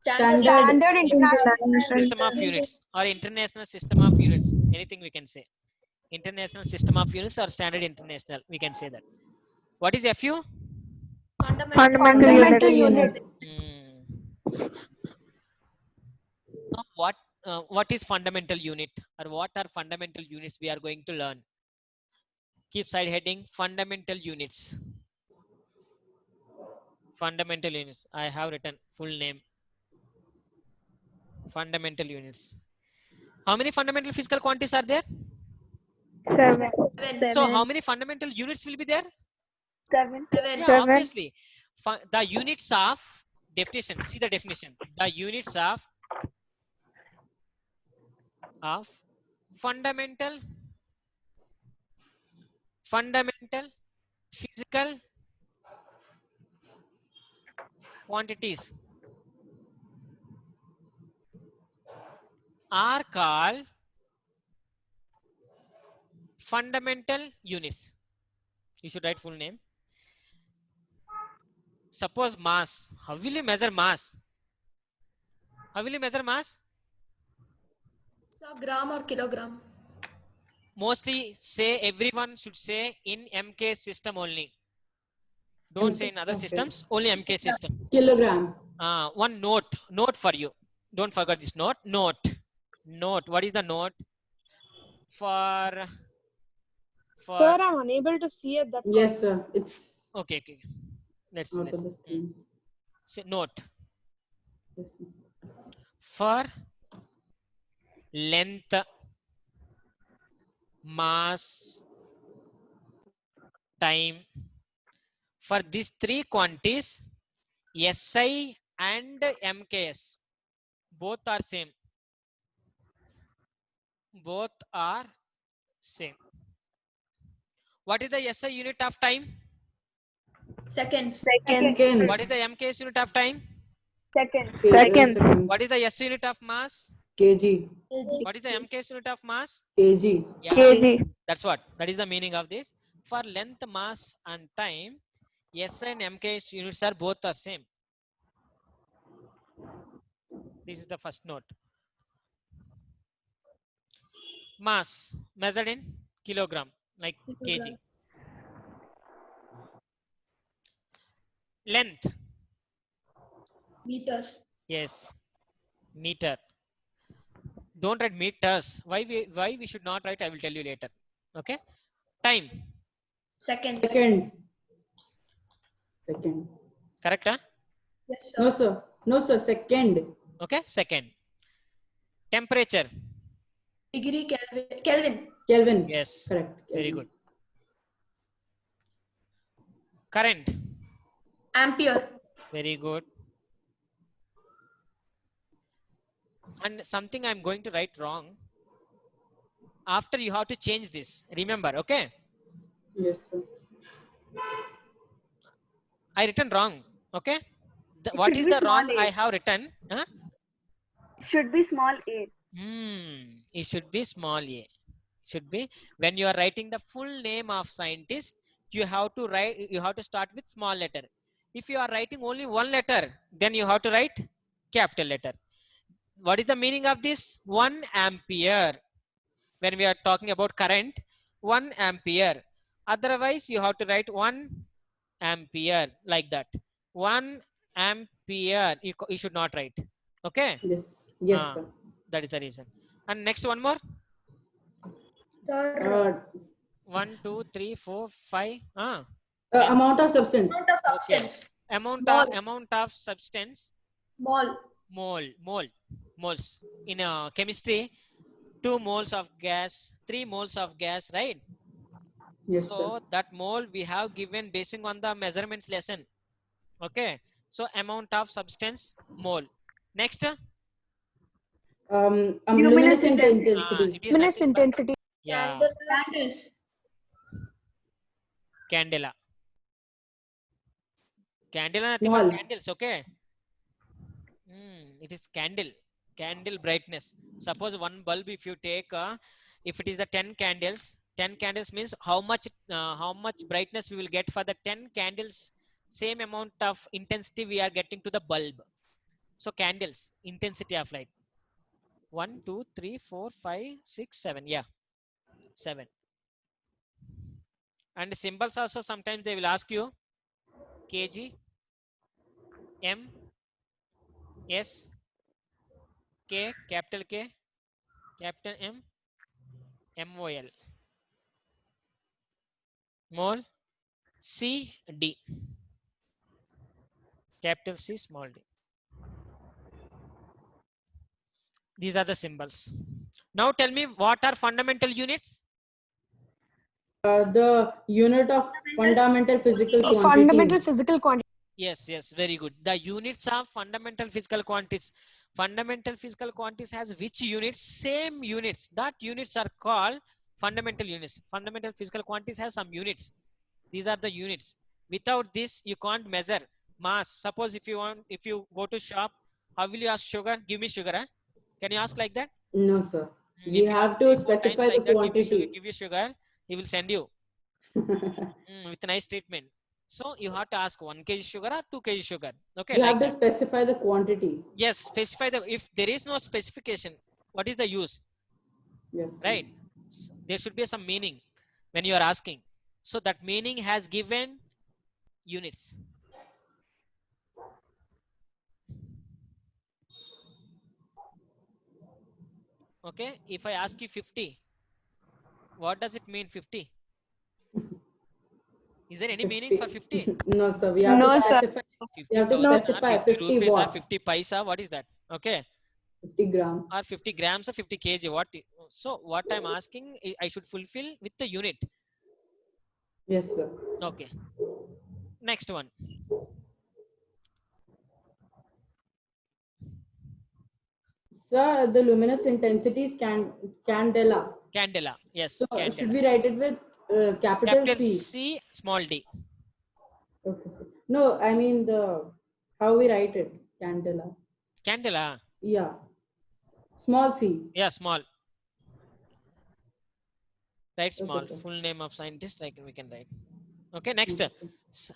Standard international. System of units or international system of units. Anything we can say. International system of units or standard international. We can say that. What is FU? Fundamental unit. Now what is fundamental unit or what are fundamental units we are going to learn? Keep side heading fundamental units. Fundamental units. I have written full name. Fundamental units. How many fundamental physical quantities are there? 7. So how many fundamental units will be there? 7. Yeah, obviously. The units of definition. See the definition. The units of fundamental physical quantities are called fundamental units. You should write full name. Suppose mass. How will you measure mass? How will you measure mass? So gram or kilogram? Mostly say everyone should say in MK system only. Don't say in other systems, only MK system. kilogram. One note for you. Don't forget this note. Note. What is the note? For Sir, I'm unable to see it. That Yes, sir. It's okay. Let's out of the screen. say note. Yes, sir. For length, mass, time. For these three quantities, SI and MKS, both are same. Both are same. What is the SI unit of time? Seconds. Seconds. What is the MKS unit of time? Second. What is the SI unit of mass? kg. What is the MKS unit of mass? kg. Yeah, kg. that's what. That is the meaning of this. For length, mass, and time, SI and MKS units are both the same. This is the first note. Mass measured in kilogram, like kg. Length, Meters. yes, meter. Don't write meters. Why we should not write? I will tell you later. Okay. Time. Seconds. Second. Correct? Huh? Yes, No, sir. sir. No, sir. Second. Okay. Second. Temperature. Degree, Kelvin. Kelvin. Yes. Correct. Very Kelvin. good. Current. Ampere. Very good. And something I'm going to write wrong. After you have to change this. Remember, okay? Yes, sir. I written wrong. Okay? What is the wrong I have written? Huh? Should be small a. It should be small a. Should be when you are writing the full name of scientist, you have to write. You have to start with small letter. If you are writing only one letter, then you have to write capital letter. What is the meaning of this? 1 ampere. when we are talking about current, 1 ampere. Otherwise, you have to write 1 ampere like that. 1 ampere. You should not write. Okay. Yes. Yes, sir. That is the reason. And next one more. Sir, 1, 2, 3, 4, 5. Amount of substance. amount of substance. Amount of substance. Mole. Moles. In chemistry, 2 moles of gas, 3 moles of gas, right? Yes, So that mole we have given based on the measurements lesson. Okay. So amount of substance, mole. Next, luminous intensity. it is Luminous nothing but- intensity. yeah, Candles. candela. Candle nothing but Small. candles, okay? It is candle brightness. Suppose one bulb, if you take, if it is the 10 candles means how much brightness we will get for the 10 candles, same amount of intensity we are getting to the bulb. So candles, intensity of light. 1, 2, 3, 4, 5, 6, 7. Yeah, 7. And symbols also sometimes they will ask you kg, m, s, k, capital K, capital M, MOL. Mole, C, D. Capital C, small d. These are the symbols. Now tell me, what are fundamental units? The unit of fundamental physical quantities. Fundamental physical quantity. Yes, very good. The units of fundamental physical quantities. Fundamental physical quantities has which units? Same units. That units are called fundamental units. Fundamental physical quantities has some units. These are the units. Without this, you can't measure mass. Suppose if you go to shop, how will you ask sugar? Give me sugar. Huh? Can you ask like that? No, sir. If We you have ask to 3, 4 times specify the like that, quantity. give you sugar, he will send you with a nice treatment. So you have to ask 1 kg sugar or 2 kg sugar. Okay, You like have to that. specify the quantity. Yes, specify if there is no specification, what is the use? Yes. Right? There should be some meaning when you are asking. So that meaning has given units. Okay, if I ask you 50, what does it mean 50? Is there any meaning for 50? No, sir. We have No, to sir. specify. We have to 50,000 or specify 50 50 rupees or what? 50 paisa, what is that? Okay, 50 gram. or 50 grams or 50 kg. So what I'm asking, I should fulfill with the unit. Yes, sir. Okay. Next one. Sir, the luminous intensity is candela. Candela. Yes, So should candela. we write it with capital Capital C? C, small d. Okay. No, I mean how we write it. Candela. Candela. Yeah. Small c. Yeah, small. Write small. Okay, sir. Full name of scientist, like we can write. Okay, next. Okay, sir.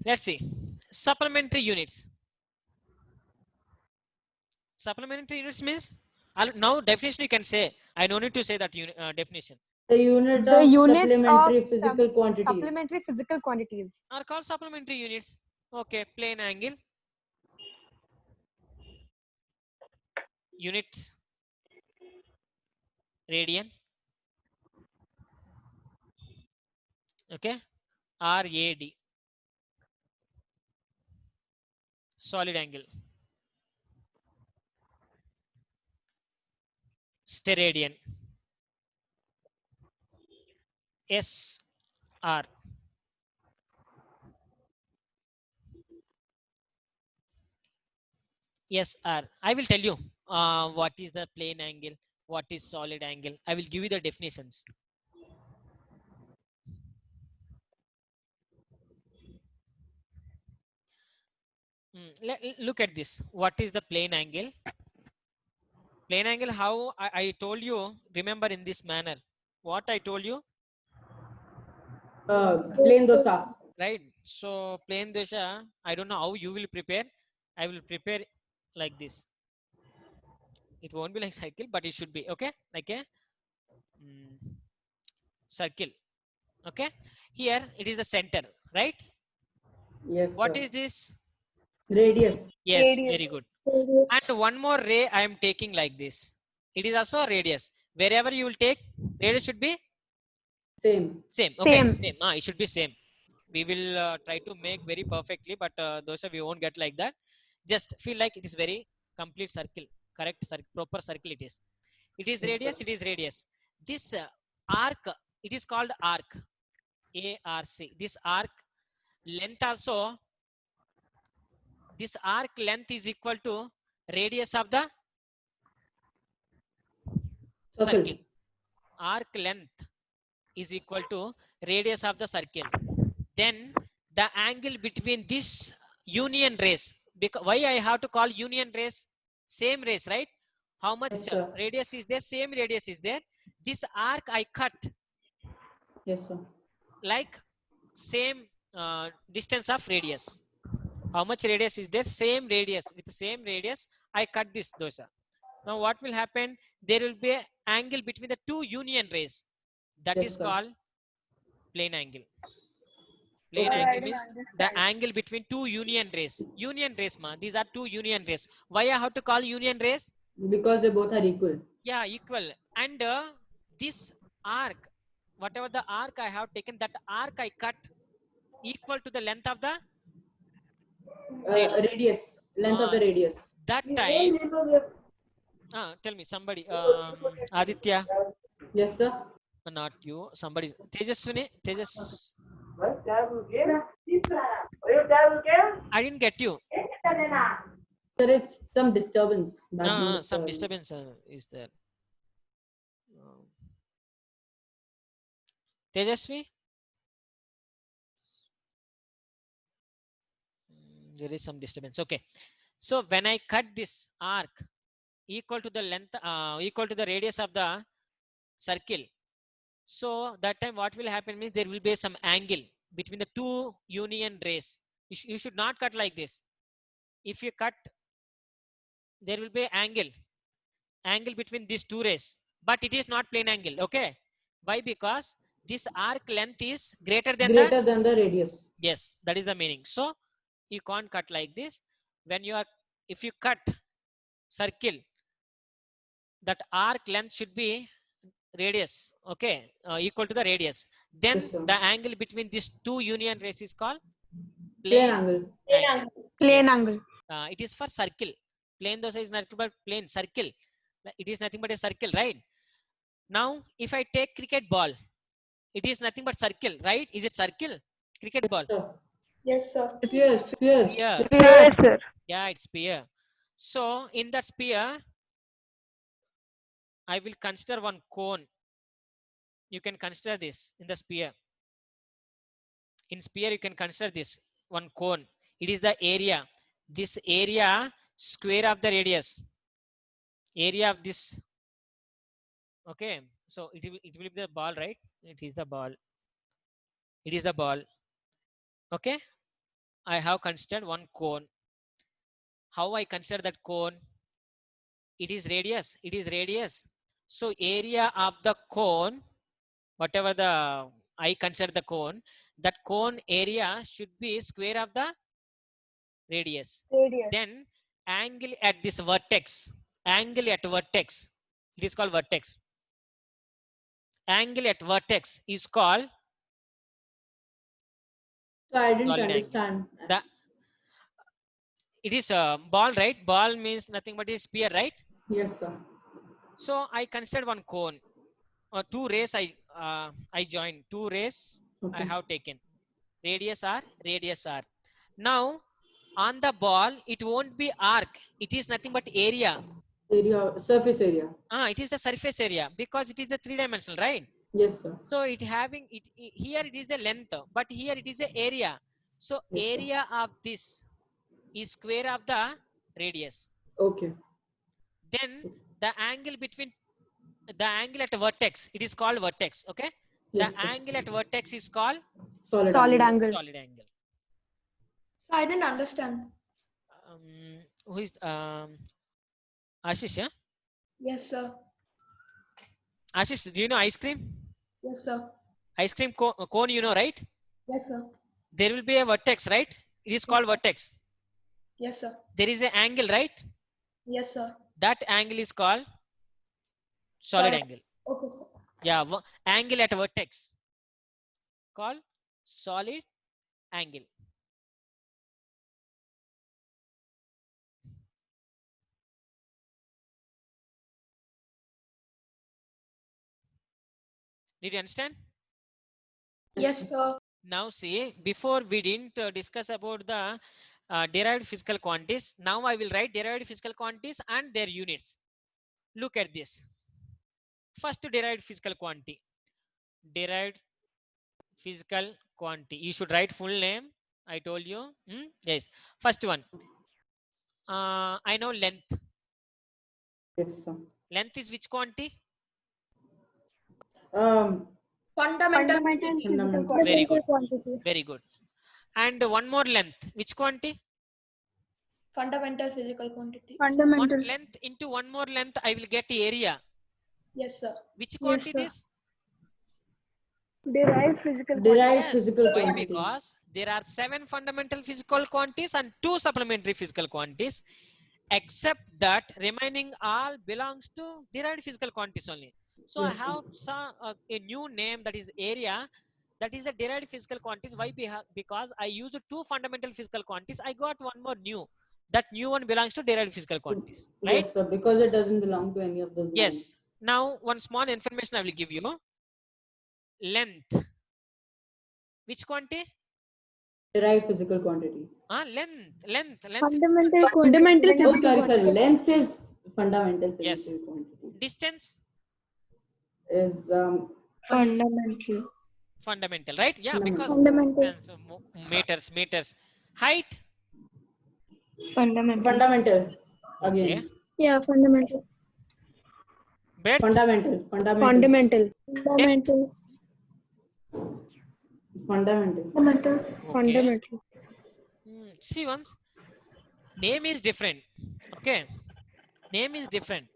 Let's see. Supplementary units. Supplementary units means, now definition you can say. I don't need to say that definition. The unit The of units supplementary of physical quantities. supplementary physical quantities. Are called supplementary units. Okay, plane angle. Units. Radian. Okay. RAD. Solid angle. Steradian. SR. SR. I will tell you what is the plane angle, what is solid angle. I will give you the definitions. Look at this. What is the plane angle? Plane angle, how I told you, remember in this manner. What I told you? Plane dosa. Right. So plane dosha, I don't know how you will prepare. I will prepare like this. It won't be like cycle, but it should be okay, like a circle. Okay, here it is the center, right? Yes, What sir. is this? Radius. Yes, Radius. very good. Radius. And one more ray I am taking like this. It is also a radius. Wherever you will take, radius should be Same. same. Okay, Same. same. It should be same. We will try to make very perfectly, but those of you won't get like that. Just feel like it is very complete circle, correct proper circle it is. It is Yes, radius, sir. it is radius. This arc, it is called arc, ARC. This arc length also, this arc length is equal to radius of the circle. Arc length is equal to radius of the circle. Then the angle between this union rays, because why I have to call union rays? Same rays, right? How much Yes, sir. radius is there? Same radius is there. This arc I cut Yes, sir. like same distance of radius. How much radius is there? Same radius. With the same radius, I cut this dosa. Now what will happen? There will be an angle between the two union rays. That Yes, is sir. called plane angle. Plane Okay. angle means the angle between two union rays. Union rays, ma. These are two union rays. Why I have to call union rays? Because they both are equal. Yeah, equal. And this arc, whatever the arc I have taken, that arc I cut equal to the length of the Radius. Length of the radius. that time. Tell me somebody. Aditya, Yes, sir. not you. Somebody. Tejaswini. Tejas. I didn't get you. Sir, it's some disturbance. Some disturbance is there. Tejasvi? There is some disturbance. Okay. So when I cut this arc equal to the length, equal to the radius of the circle, so that time what will happen means there will be some angle between the two union rays. You should not cut like this. If you cut, there will be angle between these two rays, but it is not plane angle. Okay, why? Because this arc length is greater than the radius. Yes, that is the meaning. So you can't cut like this. When you are, if you cut circle, that arc length should be radius, okay, equal to the radius. Then Yes, sir. the angle between these two union rays is called Plane angle. Plane angle. Plane Yes. angle. It is for circle. Plane dosa is nothing but plane. Circle, it is nothing but a circle, right? Now if I take cricket ball, it is nothing but circle, right? Is it circle? Cricket ball. Sir. Yes, sir. Sphere. Sphere. Yes, sir. Yeah, it's sphere. So in that sphere, I will consider one cone. You can consider this in the sphere. In sphere, you can consider this one cone. It is the area. This area square of the radius. Area of this. Okay. So it will be the ball, right? It is the ball. It is the ball. Okay. I have considered one cone. How I consider that cone? It is radius. It is radius. So area of the cone, whatever the I consider the cone, that cone area should be square of the radius. Radius. Then angle at this vertex, angle at vertex, it is called vertex. Angle at vertex is called So I didn't solid angle. understand. The it is a ball, right? Ball means nothing but a sphere, right? Yes, sir. So I considered one cone or two rays. I joined two rays. Okay. I have taken radius r, radius r. Now on the ball, it won't be arc. It is nothing but area. Area, surface area. It is the surface area because it is the three-dimensional, right? Yes, sir. So it having it here it is a length, but here it is a area. So Yes, sir. area of this is square of the radius. Okay. Then the angle between the angle at a vertex, it is called vertex. Okay. Yes, The sir. angle at vertex is called Solid Solid angle. angle. solid angle. So I didn't understand. Who is Ashish? Yeah? Yes, sir. Ashish, do you know ice cream? Yes, sir. Ice cream cone, you know, right? Yes, sir. There will be a vertex, right? It is called vertex. Yes, sir. There is an angle, right? Yes, sir. That angle is called solid Solid. angle. Okay, sir. Yeah, angle at a vertex called solid angle. Did you understand? Yes, sir. Now see, before we didn't discuss about the derived physical quantities. Now I will write derived physical quantities and their units. Look at this. First derived physical quantity. Derived physical quantity. You should write full name. I told you. Yes. First one. I know length. Yes, sir. Length is which quantity? Fundamental. Fundamental. Very good. Very good. And one more length. Which quantity? Fundamental physical quantity. One length into one more length. I will get area. Yes, sir. Which quantity sir. this? Derived physical Derived Yes. physical Why? quantity. Because there are 7 fundamental physical quantities and 2 supplementary physical quantities. Except that remaining all belongs to derived physical quantities only. So I Yes, sir. have some, a new name, that is area. That is a derived physical quantities. Why? Because I used 2 fundamental physical quantities. I got one more new. That new one belongs to derived physical quantities. Right? Yes, sir. Because it doesn't belong to any of those. lines. Yes. Now one small information I will give you. Length. Which quantity? Derived physical quantity. Length. Fundamental Oh, physical sorry. quantity. Length is fundamental physical Yes. quantity. Distance. Is Fundamental. Fundamental, right? Yeah, because Fundamental. distance, meters. Height. Fundamental. fundamental. Okay. Again. Yeah, fundamental. Breadth. Fundamental. Fundamental. Fundamental. Okay. Fundamental. See once. Name is different. Okay. Name is different.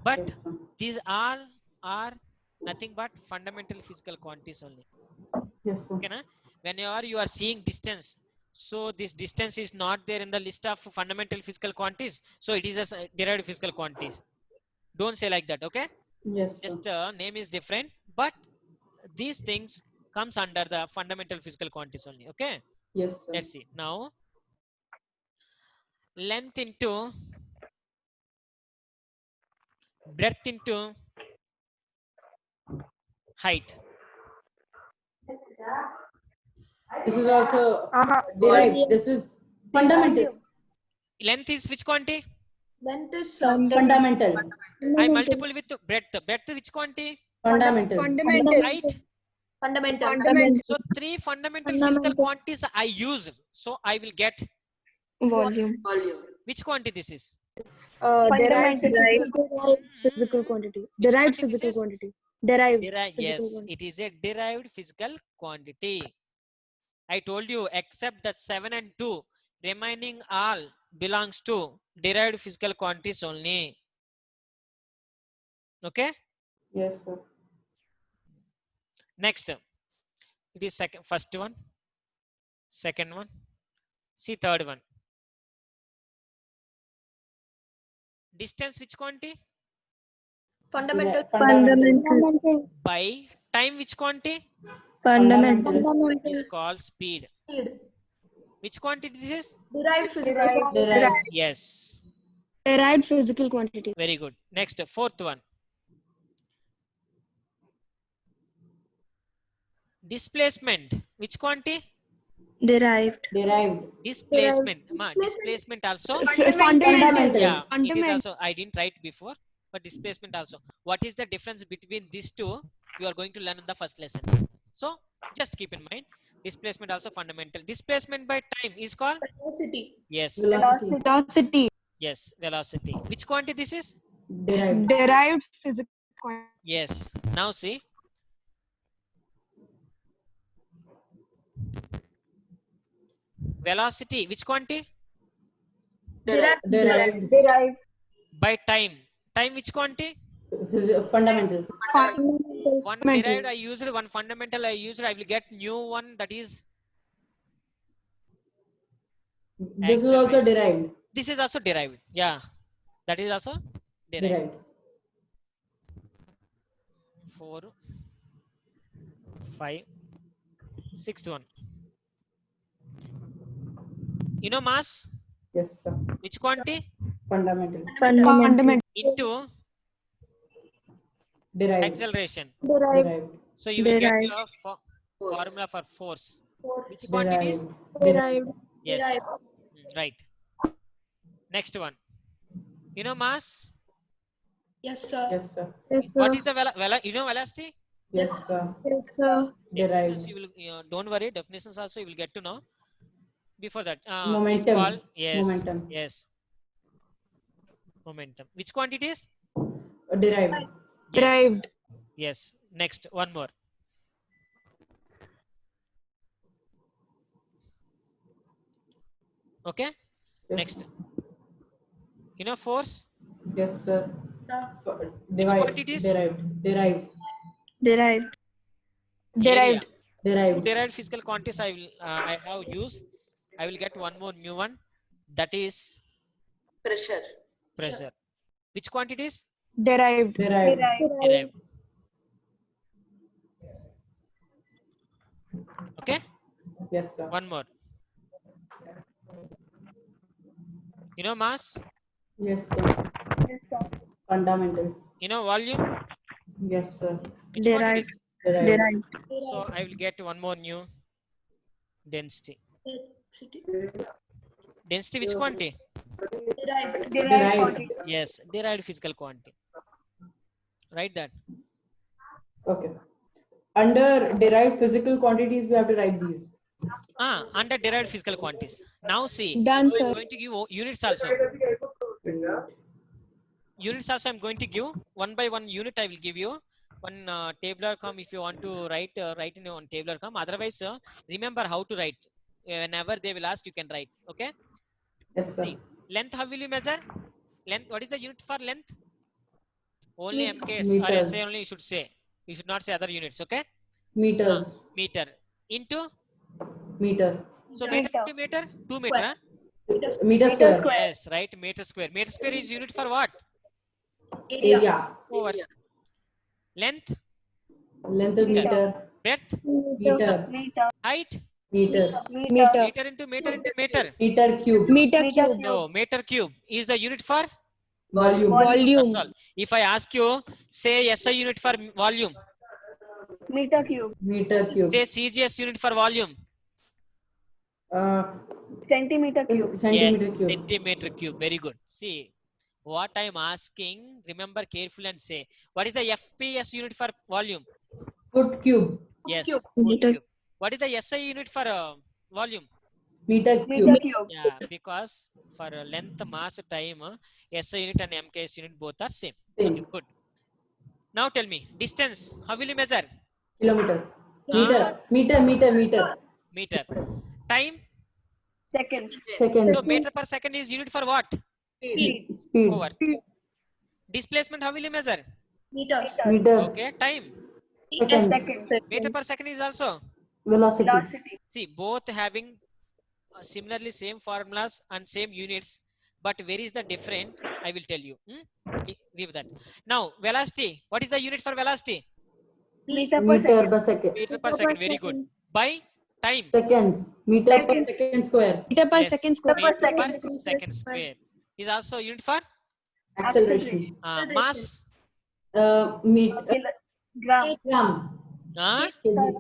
But Yes, sir. these all are nothing but fundamental physical quantities only. Yes, sir. Okay, na? Whenever you are seeing distance, so this distance is not there in the list of fundamental physical quantities. So it is a derived physical quantities. Don't say like that, okay? Yes, sir. Just name is different, but these things comes under the fundamental physical quantities only. Okay, Yes, sir. let's see now. Length into breadth into height. This is also derived. This is fundamental. Length is which quantity? Length is Fundamental. I multiple with breadth. Breadth which quantity? Fundamental. Height. fundamental. So 3 fundamental physical quantities I use. So I will get Volume. which quantity this is? Derived Derived physical quantity. Which Derived quantity this physical is? quantity. Derived. Yes, physical quantity. it is a derived physical quantity. I told you, except that 7 and 2, remaining all belongs to derived physical quantities only. Okay. Yes, sir. Next, it is first one, second one. See third one. Distance which quantity? Fundamental. Fundamental. By time which quantity? Fundamental. It is called speed. Speed. Which quantity this is? Derived physical. Derived. Yes. Derived physical quantity. Very good. Next, fourth one. Displacement. Which quantity? Derived. Derived. Displacement. Displacement also. Fundamental. Yeah, it is Fundamental. also. I didn't write before, but displacement also. What is the difference between these two? You are going to learn in the first lesson. So just keep in mind. Displacement also fundamental. Displacement by time is called? Velocity. Yes. Velocity. Velocity. Yes. Velocity. Which quantity this is? Derived. Derived physical quantity. Yes. Now see. Velocity. Which quantity? Derived. By time. Time which quantity? Fundamental. One derived I used, one fundamental I used. I will get new one, that is This is also acceleration. derived. This is also derived. Yeah, that is also derived. Derived. 4, 5, 6th one. You know mass? Yes, sir. Which quantity? Fundamental. Fundamental. Into Derived. acceleration. Derived. So you will get Derived. a formula for force. Which quantities? Derived. Yes. Right. Next one. You know mass? Yes, sir. Yes, sir. Yes, What sir. is the velocity? Yes, sir. Yes, sir. Definitions Derived. you will, don't worry, definitions also you will get to know. Before that, is Momentum. called, yes, Momentum. yes, momentum. Which quantities? Derived. Yes. Derived. Yes. Next, one more. Okay. Yes. Next. You know force? Yes, sir. quantities? Derived. Derived. Derived. Derived. Area. Derived. Two derived physical quantities I will, I have used. I will get one more new one. That is pressure. Which quantities? Derived. Derived. Derived. Okay. Yes, sir. One more. You know mass? Yes, sir. Fundamental. You know volume? Yes, sir. Which Derived. quantities? Derived. Derived. So I will get one more new. Density. Density which quantity? Derived. Yes, derived physical quantity. Write that. Okay. Under derived physical quantities, we have to write these. Under derived physical quantities. Now see, Done, I'm sir. going to give units also. Units also I'm going to give. One by one unit I will give you. One tabular come if you want to write, write in on tabular come. Otherwise, remember how to write. Whenever they will ask, you can write. Okay. Yes, sir. See, length how will you measure? Length. What is the unit for length? Only MKS or Meters. SI only you should say. You should not say other units. Okay. Meters. Meter into. Meter. So meter into meter, 2 meter. Huh? Meter square. Yes, right. Meter square. Meter square is unit for what? Area. Over. Length, Length is meter. breadth, Meter. height. Meter. Meter. Meter into meter into meter. Meter cube. Meter cube. So meter cube is the unit for. Volume. Volume. That's all. If I ask you, say SI unit for volume. Meter cube. Say CGS unit for volume. Centimeter Yes, cube. centimeter cube. Very good. See, what I'm asking, remember carefully and say, what is the FPS unit for volume? Foot cube. Yes, Meter. cube. What is the SI unit for volume? Meter cube. Yeah, because for length, mass, time, SI unit and MKS unit both are same. Same. Okay, good. Now tell me, distance, how will you measure? Kilometer. Huh? Meter. Meter. Time? Seconds. So meter per second is unit for what? Speed. Over. Displacement, how will you measure? Meter. Okay, time. Seconds. Meter per second is also. Velocity. See, both having similarly same formulas and same units, but where is the different? I will tell you. Leave that. Now, velocity. What is the unit for velocity? Meter per second. Meter per second. Very good. By time. Seconds. Meter per second square. Meter per Yes, second square. meter per second square is also unit for Acceleration. mass. Gram.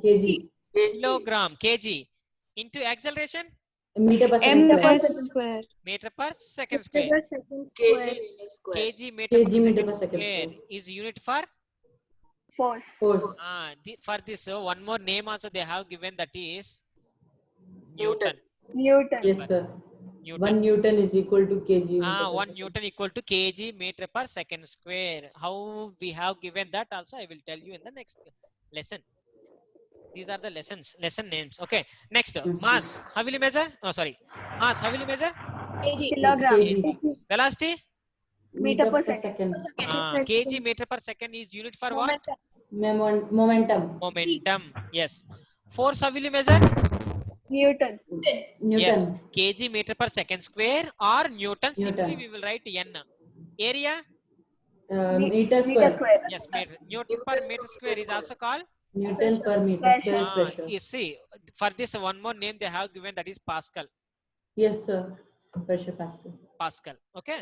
Kg. Kilogram. Kg. Into acceleration. Meter per second MS square. square. Meter per second square. Kg meter per Meter per second second square square. is unit for. Force. For this, one more name also they have given, that is Newton. Yes, sir. Newton. 1 Newton is equal to kg. 1 Newton equal to kg meter per second square. How we have given that also I will tell you in the next lesson. These are the lesson names. Okay. Next, mass. How will you measure? Oh, sorry. Mass. How will you measure? kg. Kilogram. kg. Velocity? Meter per second. Kg meter per second is unit for what? Momentum. Momentum. Momentum. Yes. Force, how will you measure? Newton. Yes. Newton. Kg meter per second square or Newton. Simply Newton. we will write N. Area? Meter square. Yes, meter. Newton per meter square is also called? Newton per meter square is Ah, pressure. you see, for this one more name they have given, that is Pascal. Yes, sir. Pressure Pascal. Pascal. Okay.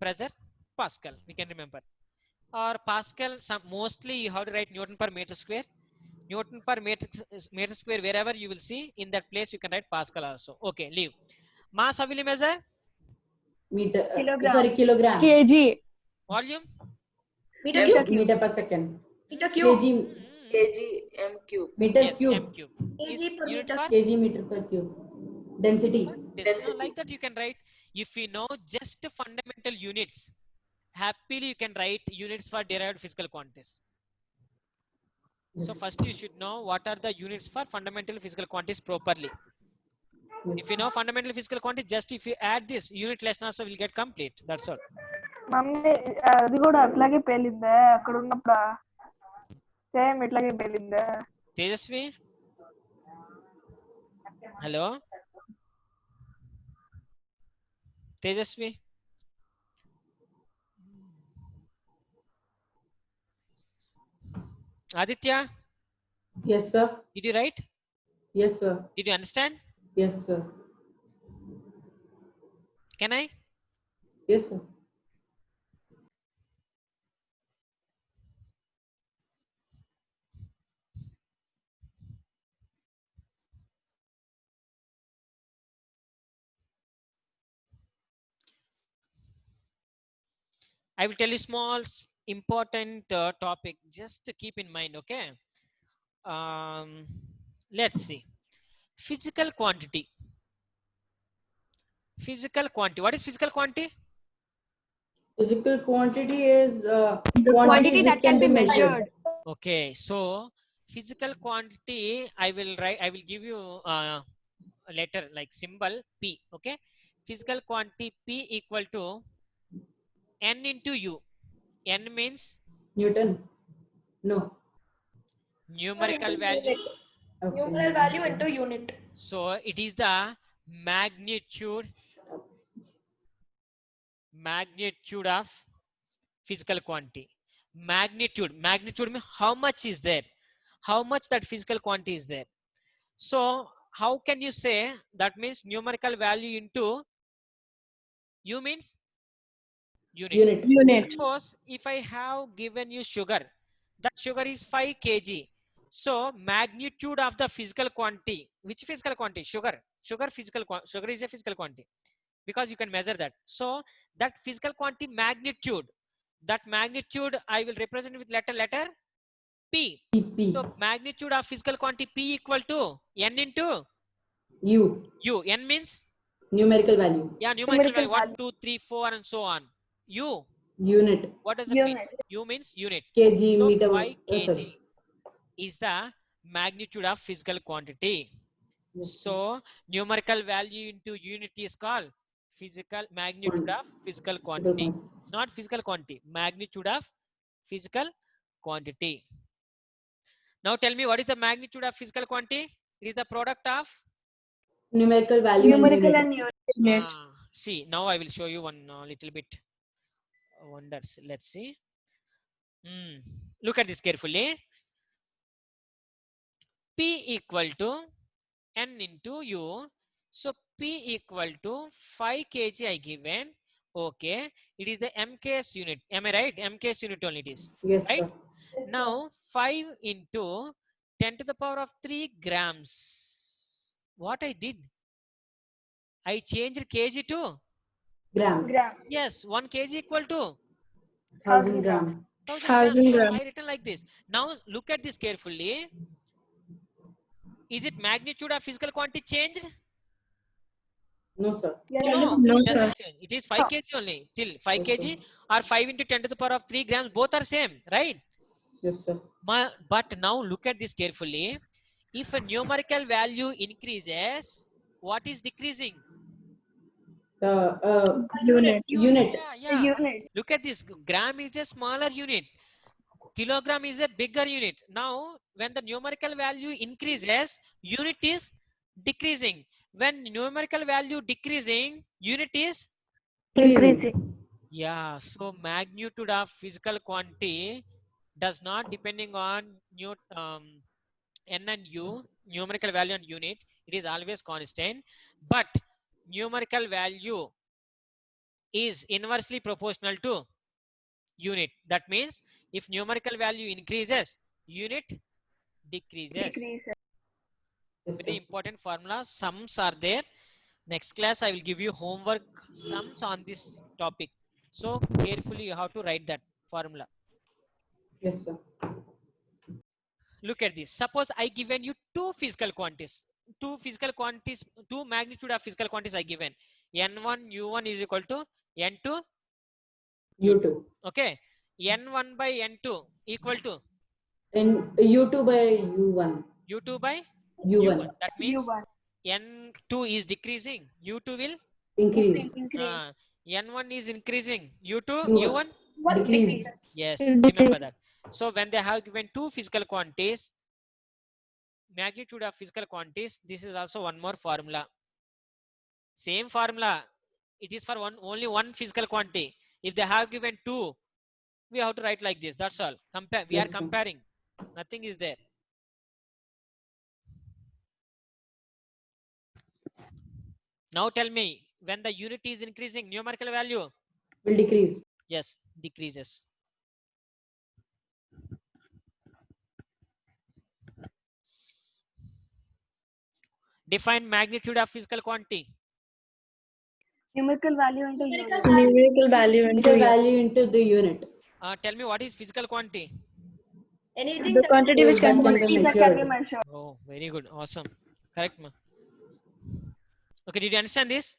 Pressure Pascal. We can remember. Or Pascal, mostly you have to write Newton per meter square. Newton per meter square, wherever you will see, in that place you can write Pascal also. Okay, leave. Mass, how will you measure? Meter. Kilogram. Sorry, kilogram. Kg. Volume? Meter cube. Meter per second. Meter cube. Kg. kg m cube. Meter Yes, cube. M cube. Kg Is per unit meter. for? Kg meter per cube. Density. Density. No, like that you can write. If you know just fundamental units, happily you can write units for derived physical quantities. So first you should know what are the units for fundamental physical quantities properly. If you know fundamental physical quantities, just if you add this, unit less also will get complete. That's all. Mummy అది కూడా అట్లాగే పేలిందే అక్కడ ఉన్నప్పుడు same ఇట్లాగే పేలిందే Tejasvi? Hello? Tejasvi? Aditya? Yes, sir. Did you write? Yes, sir. Did you understand? Yes, sir. Can I? Yes, sir. I will tell you small important topic just to keep in mind. Okay. Let's see. Physical quantity. Physical quantity. What is physical quantity? Physical quantity is The quantity that can be measured. Okay. So physical quantity, I will write. I will give you a letter like symbol P. Okay. Physical quantity P equal to N into U. N means Newton. No. numerical value. Okay. Numeral value into unit. So it is the magnitude of physical quantity. Magnitude means how much is there, how much that physical quantity is there. So how can you say that means numerical value into U means unit. Unit. Suppose if I have given you sugar, that sugar is 5 kg. So magnitude of the physical quantity, which physical quantity? Sugar sugar is a physical quantity because you can measure that. So that physical quantity magnitude, that magnitude I will represent with letter P. P. So magnitude of physical quantity P equal to N into U. N means? Numerical value. Yeah, numerical value 1, 2, 3, 4 and so on. U. Unit. What does it mean? U means unit. Kg, So meter. 5 kg sorry. is the magnitude of physical quantity. Yes. So numerical value into unit is called physical magnitude of physical quantity. It's not physical quantity, magnitude of physical quantity. Now tell me, what is the magnitude of physical quantity? It is the product of Numerical value. numerical and and unit. see, now I will show you one little bit wonders. Let's see. Look at this carefully. P equal to N into U. So P equal to 5 kg I given. Okay. It is the MKS unit. Am I right? MKS unit only it is. Yes, Right? sir. Now 5 into 10 to the power of 3 grams. What I did? I changed kg to? Gram. Yes, 1 kg equal to? 1000 gram. 1000 grams. I written like this. Now look at this carefully. Is it magnitude of physical quantity changed? No, sir. No, No, it sir. doesn't change. It is 5 kg only. Till 5 Yes, kg or 5 into 10 to the power of 3 grams. Both are same, right? Yes, sir. But now look at this carefully. If a numerical value increases, what is decreasing? Unit. Unit. Yeah, yeah. Look at this. Gram is a smaller unit. Kilogram is a bigger unit. Now, when the numerical value increases, unit is decreasing. When numerical value decreasing, unit is Increasing. yeah. So magnitude of physical quantity does not depending on n and u, numerical value and unit. It is always constant, but numerical value is inversely proportional to unit. That means if numerical value increases, unit decreases. Yes, Very sir. important formula. Sums are there. Next class I will give you homework sums on this topic. So carefully you have to write that formula. Yes, sir. Look at this. Suppose I given you two physical quantities. Two magnitude of physical quantities I given. N1, U1 is equal to N2, U2. Okay. N1 by N2 equal to And U2 by U1. U2 by U1. U1. That means N2 is decreasing. U2 will Increase. N1 is increasing. U2, U1. U1 Decrease. Yes, remember that. So when they have given two physical quantities, magnitude of physical quantities, this is also one more formula. Same formula. It is for only one physical quantity. If they have given two, we have to write like this. That's all. Compare. We Yes, are sir. comparing. Nothing is there. Now tell me, when the unit is increasing, numerical value, Will decrease. yes, decreases. Define magnitude of physical quantity. Numerical value into unit. Numerical value The into unit. value into the unit. Tell me what is physical quantity? Anything The that quantity which That can can be be That can be measured. measured. Oh, very good. Awesome. Correct, ma. Okay, did you understand this?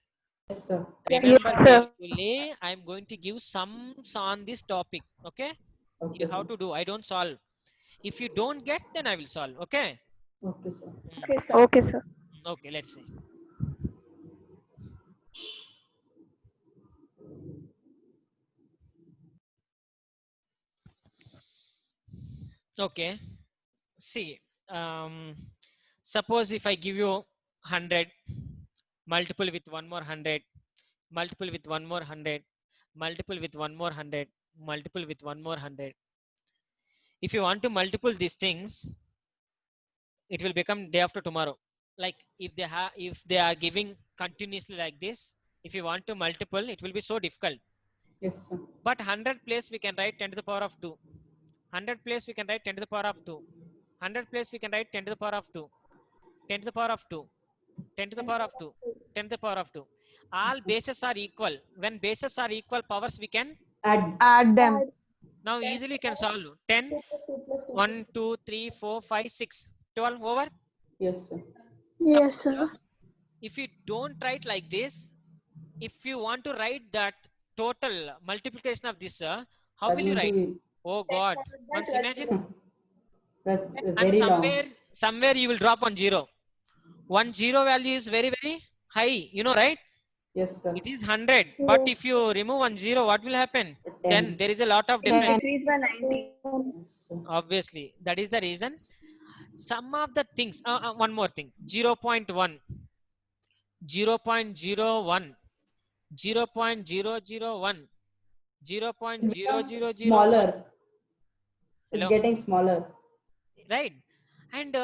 Yes, sir. Remember Yes, sir. carefully, I'm going to give sums on this topic. Okay? Okay, You sir. have to do. I don't solve. If you don't get, then I will solve. Okay? Okay, sir. Okay, sir. Okay, let's see. Okay. See, suppose if I give you 100, multiple with one more 100, multiple with one more 100, multiple with one more 100, multiple with one more 100. If you want to multiple these things, it will become day after tomorrow. Like if they are giving continuously like this, if you want to multiple, it will be so difficult. Yes, sir. But 100 place we can write 10 to the power of 2. 100 place we can write 10 to the power of 2. 100 place we can write 10 to the power of 2. 10 to the power of 2. 10 to the power of 2. 10 to the power of 2. All bases are equal. When bases are equal powers, we can Add them. now easily can solve 10, 2 plus 2 plus 2 1, 2, 3, 4, 5, 6, 12 over. Yes, sir. Yes, sir. If you don't write like this, if you want to write that total multiplication of this, how That will you will write? be- Oh God! Once imagine, That's and very long. somewhere you will drop on 0. 1 0 value is very high. You know, right? Yes, sir. It is 100. But if you remove 1 0, what will happen? 10. Then there is a lot of difference. increase by 90. Yes, sir. Obviously, that is the reason. Some of the things, one more thing, 0.1, 0.01, 0.001, 0.0001, Smaller. It's Hello? getting smaller. right? And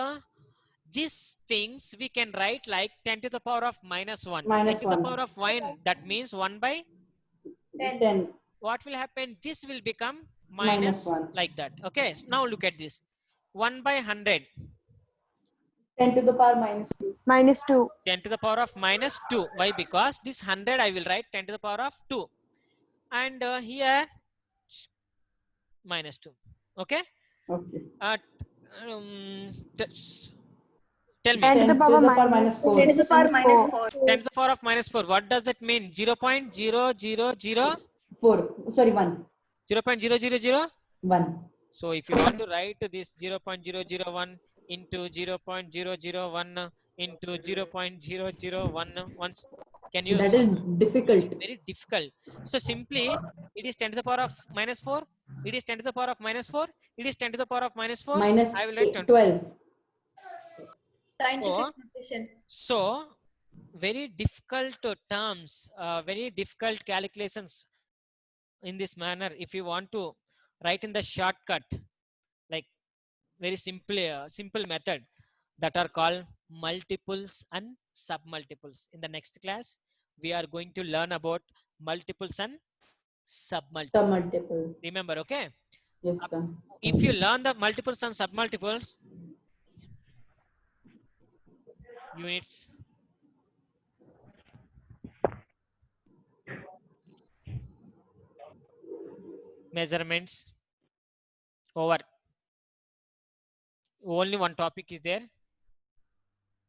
these things we can write like 10 to the power of minus 1. Minus 10 to the 1. power of 1, that means 1 by, 10. what will happen? This will become Minus minus 1. like that. Okay, so now look at this. 1 by 100. 10 to the power minus 2. Minus 2. 10 to the power of minus 2. Why? Because this 100 I will write 10 to the power of 2. And here minus 2. Okay. Okay. Tell me. 10 to the power minus 4. 10 to the power minus 4. 10 to the power of minus 4. What does it mean? 0.000? 4. Sorry, 1. 0.000? 1. So if you want to write this 0.001 into 0.001 into 0.001, once Can you That solve? is difficult. Very difficult. So simply it is 10 to the power of minus 4. It is 10 to the power of minus 4. It is 10 to the power of minus 4. Minus I will write 20. 12. Scientific notation. So very difficult terms, very difficult calculations in this manner. If you want to write in the shortcut, like very simple method, that are called multiples and submultiples. In the next class, we are going to learn about multiples and submultiples. Submultiples. Remember, okay? Yes, sir. If you learn the multiples and submultiples, units, measurements, over. Only one topic is there: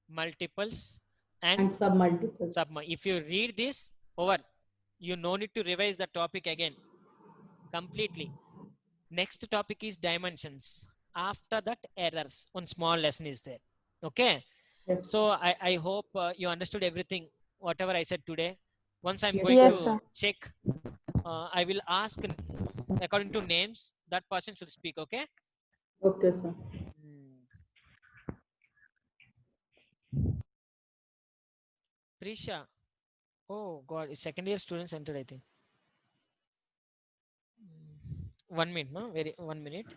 multiples And and submultiples. If you read this over, you no need to revise the topic again completely. Next topic is dimensions. After that, errors. One small lesson is there. Okay. Yes. So I hope you understood everything, whatever I said today. Once I'm Yes, going Yes, to sir. check, I will ask according to names. That person should speak. Okay. Okay, sir. Prisha. Oh God, it's second year students entered, I think. 1 minute, no? 1 minute.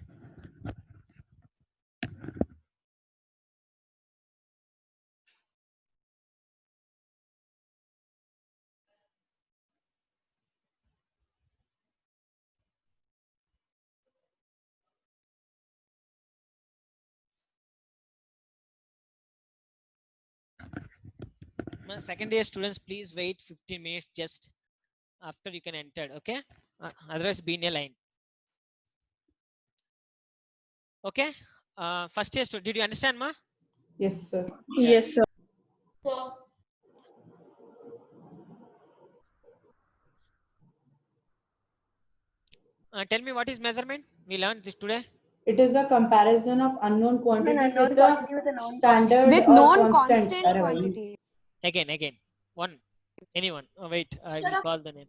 Second year students, please wait 15 minutes just after you can enter. Okay. Otherwise, be in a line. Okay. First year student, did you understand, ma? Yes, sir. Yes, sir. So, Tell me, what is measurement? We learned this today. It is a comparison of unknown quantity unknown with quantity a with a known standard With or known constant. constant quantity. Again. One. Anyone. Wait, I will call the name.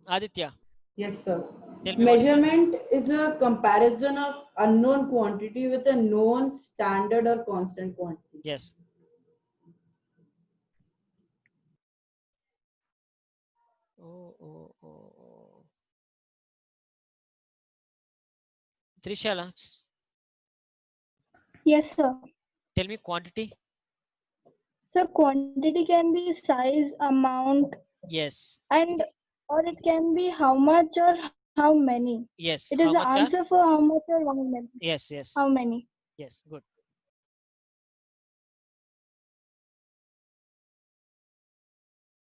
Aditya. Yes, sir. Tell me what is Measurement is a comparison of unknown quantity with a known standard or constant quantity. Yes. Oh. Trishala, Yes, sir. tell me quantity. So quantity can be size, amount, Yes. and or it can be how much or how many. Yes. It is How the much are? answer for how much or how many. Yes. How many? Yes. Good.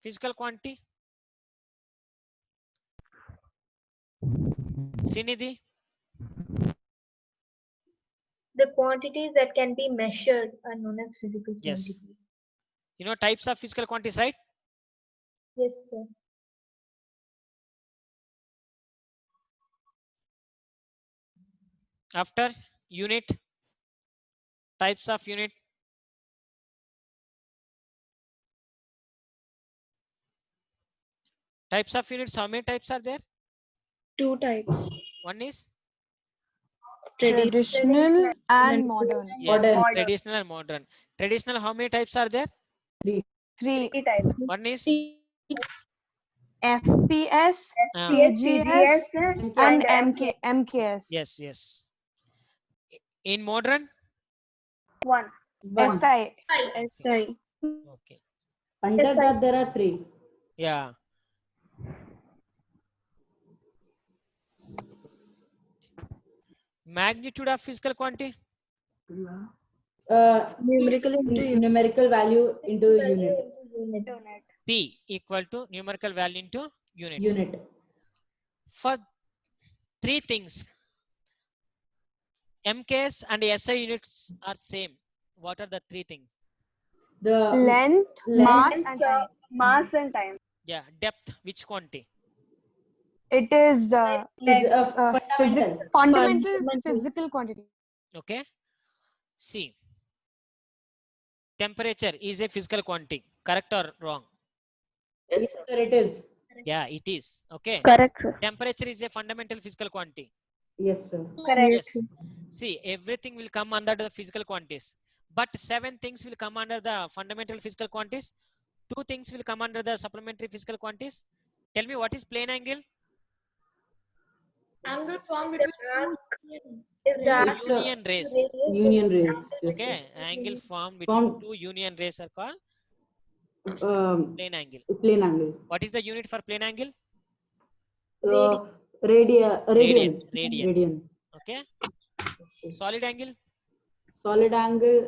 Physical quantity. Srinidhi. The quantities that can be measured are known as physical Yes. quantities. You know types of physical quantities, right? Yes, sir. After unit, types of unit. Types of units, how many types are there? 2 types. One is? Traditional and modern. Yes, Modern. traditional and modern. Traditional, how many types are there? 3. 3 types. One is? FPS, CGS, CGS, and MKS. Yes. In modern? 1. SI. SI. Okay. Under that, there are 3. Yeah. Magnitude of physical quantity? Numerical value into unit. P equal to numerical value into unit. For 3 things, MKS and SI units are same. What are the 3 things? The Length, mass, and time. Mass and time. Yeah. Depth, which quantity? It is fundamental physical quantity. Okay. See, temperature is a physical quantity. Correct or wrong? Yes, Yes, sir. sir, it is. Yeah, it is. Okay. Correct, sir. Temperature is a fundamental physical quantity. Yes, sir. Correct. Yes. See, everything will come under the physical quantities, but 7 things will come under the fundamental physical quantities. 2 things will come under the supplementary physical quantities. Tell me, what is plane angle? Angle formed between If the arc It's a Union rays. union rays. Yes, Okay, sir. angle formed between Formed- 2 union rays are called plane angle. Plane angle. What is the unit for plane angle? Radian. Radian. Radian. Okay. Solid angle? Solid angle.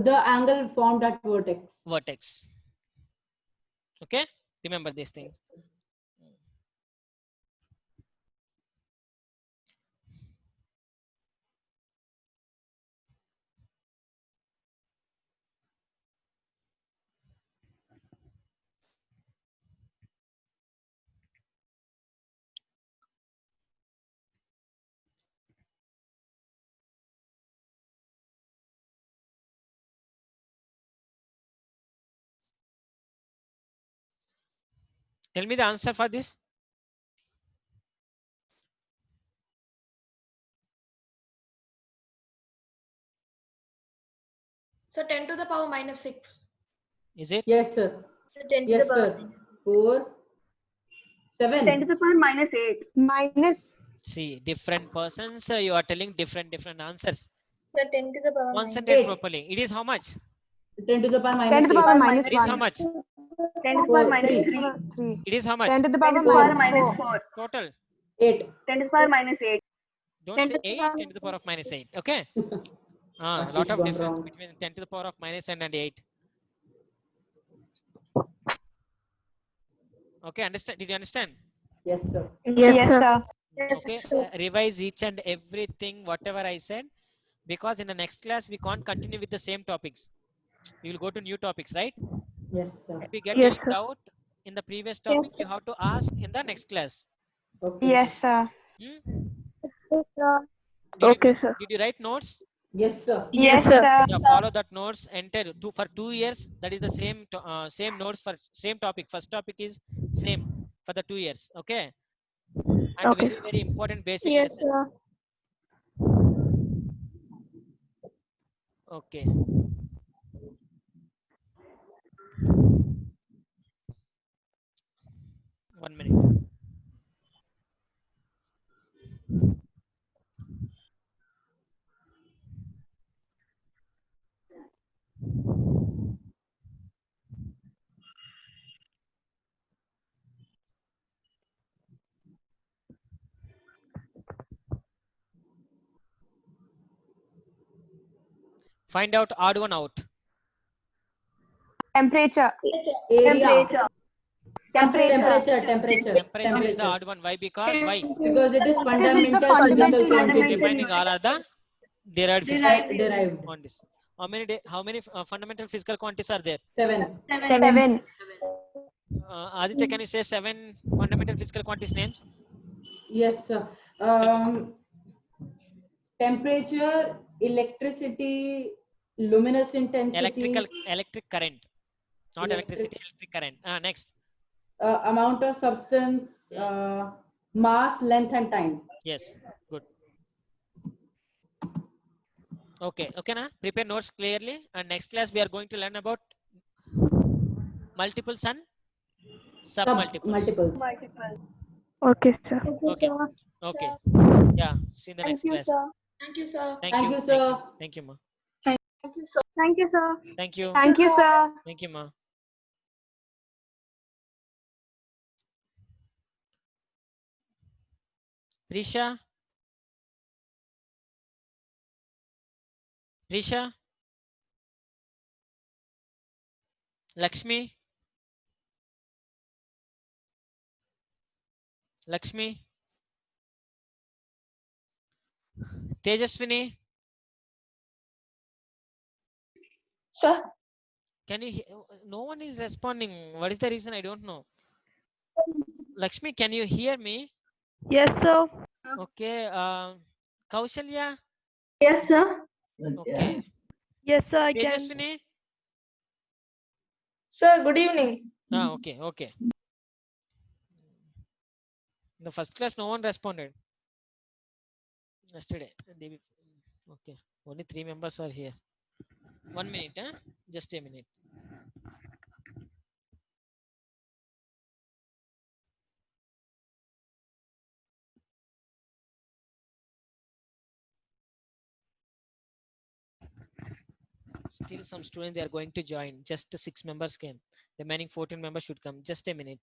The angle formed at vertex. Vertex. Okay, remember these things. Tell me the answer for this. so 10 to the power minus 6. Is it? Yes, sir. 10 to Yes, the power sir. 4, 7. 10 to the power minus 8. Minus See, different persons, you are telling different answers. So 10 to the power minus Concentrate 8. properly. It is how much? 10 to the power 10 minus to the 8. power minus It is how 1. much? 10 to the power minus 3. 3. 3. It is how much? 10 to the 10 power to the power minus minus 4. 4. Total. 8. 10 to the power minus 8. Don't 10 say to the 8, power 10 to the power of minus 8. Okay. That's Lot of gone difference wrong. between 10 to the power of minus and 8. Okay, understand? Did you understand? Yes, sir. Yes, sir. Okay. Revise each and everything, whatever I said, because in the next class we can't continue with the same topics. We will go to new topics, right? Yes, sir. If you get Yes, any sir. doubt in the previous topic, you have to ask in the next class. Okay. Yes, sir. Hmm? Okay, sir. Did you write notes? Yes, sir. Yes, sir. sir. Yeah, follow that notes. Enter for 2 years. That is the same notes for same topic. First topic is same for the 2 years. Okay. And Okay. very important basic Yes, lesson. sir. Okay. One minute. Find out odd one out. Temperature. Area. Temperature. Temperature is the odd one. Why? Why? Because it is Because it's the fundamental fundamental physical quantity. Remaining all are the derived physical Derived. quantities. How many fundamental physical quantities are there? 7. 7. Aditya, can you say 7 fundamental physical quantities names? Yes, sir. Temperature, electricity, luminous intensity, Electric current, not electricity, electric current. Next. amount of substance, mass, length, and time. Yes, good. Okay, na? Prepare notes clearly. And next class we are going to learn about multiples and submultiples. Okay, sir. Okay. Okay. Yeah. See you in the next class. Thank you, sir. Thank Thank you. you, sir. Thank you, ma. Thank you, sir. Thank you, sir. Thank you. Thank you, sir. Thank you, ma. Prisha. Prisha. Lakshmi. Lakshmi. Tejaswini. Sir. Can you no one is responding. What is the reason? I don't know. Lakshmi, can you hear me? Yes, sir. Okay. Kaushalya. Yes, sir. Okay. Yes, sir, I can. Tejaswini. Sir, good evening. Okay, okay. In the first class, no one responded yesterday. Okay, only 3 members are here. 1 minute, huh? Just a minute. Still some students they are going to join. Just 6 members came. Remaining 14 members should come. Just a minute.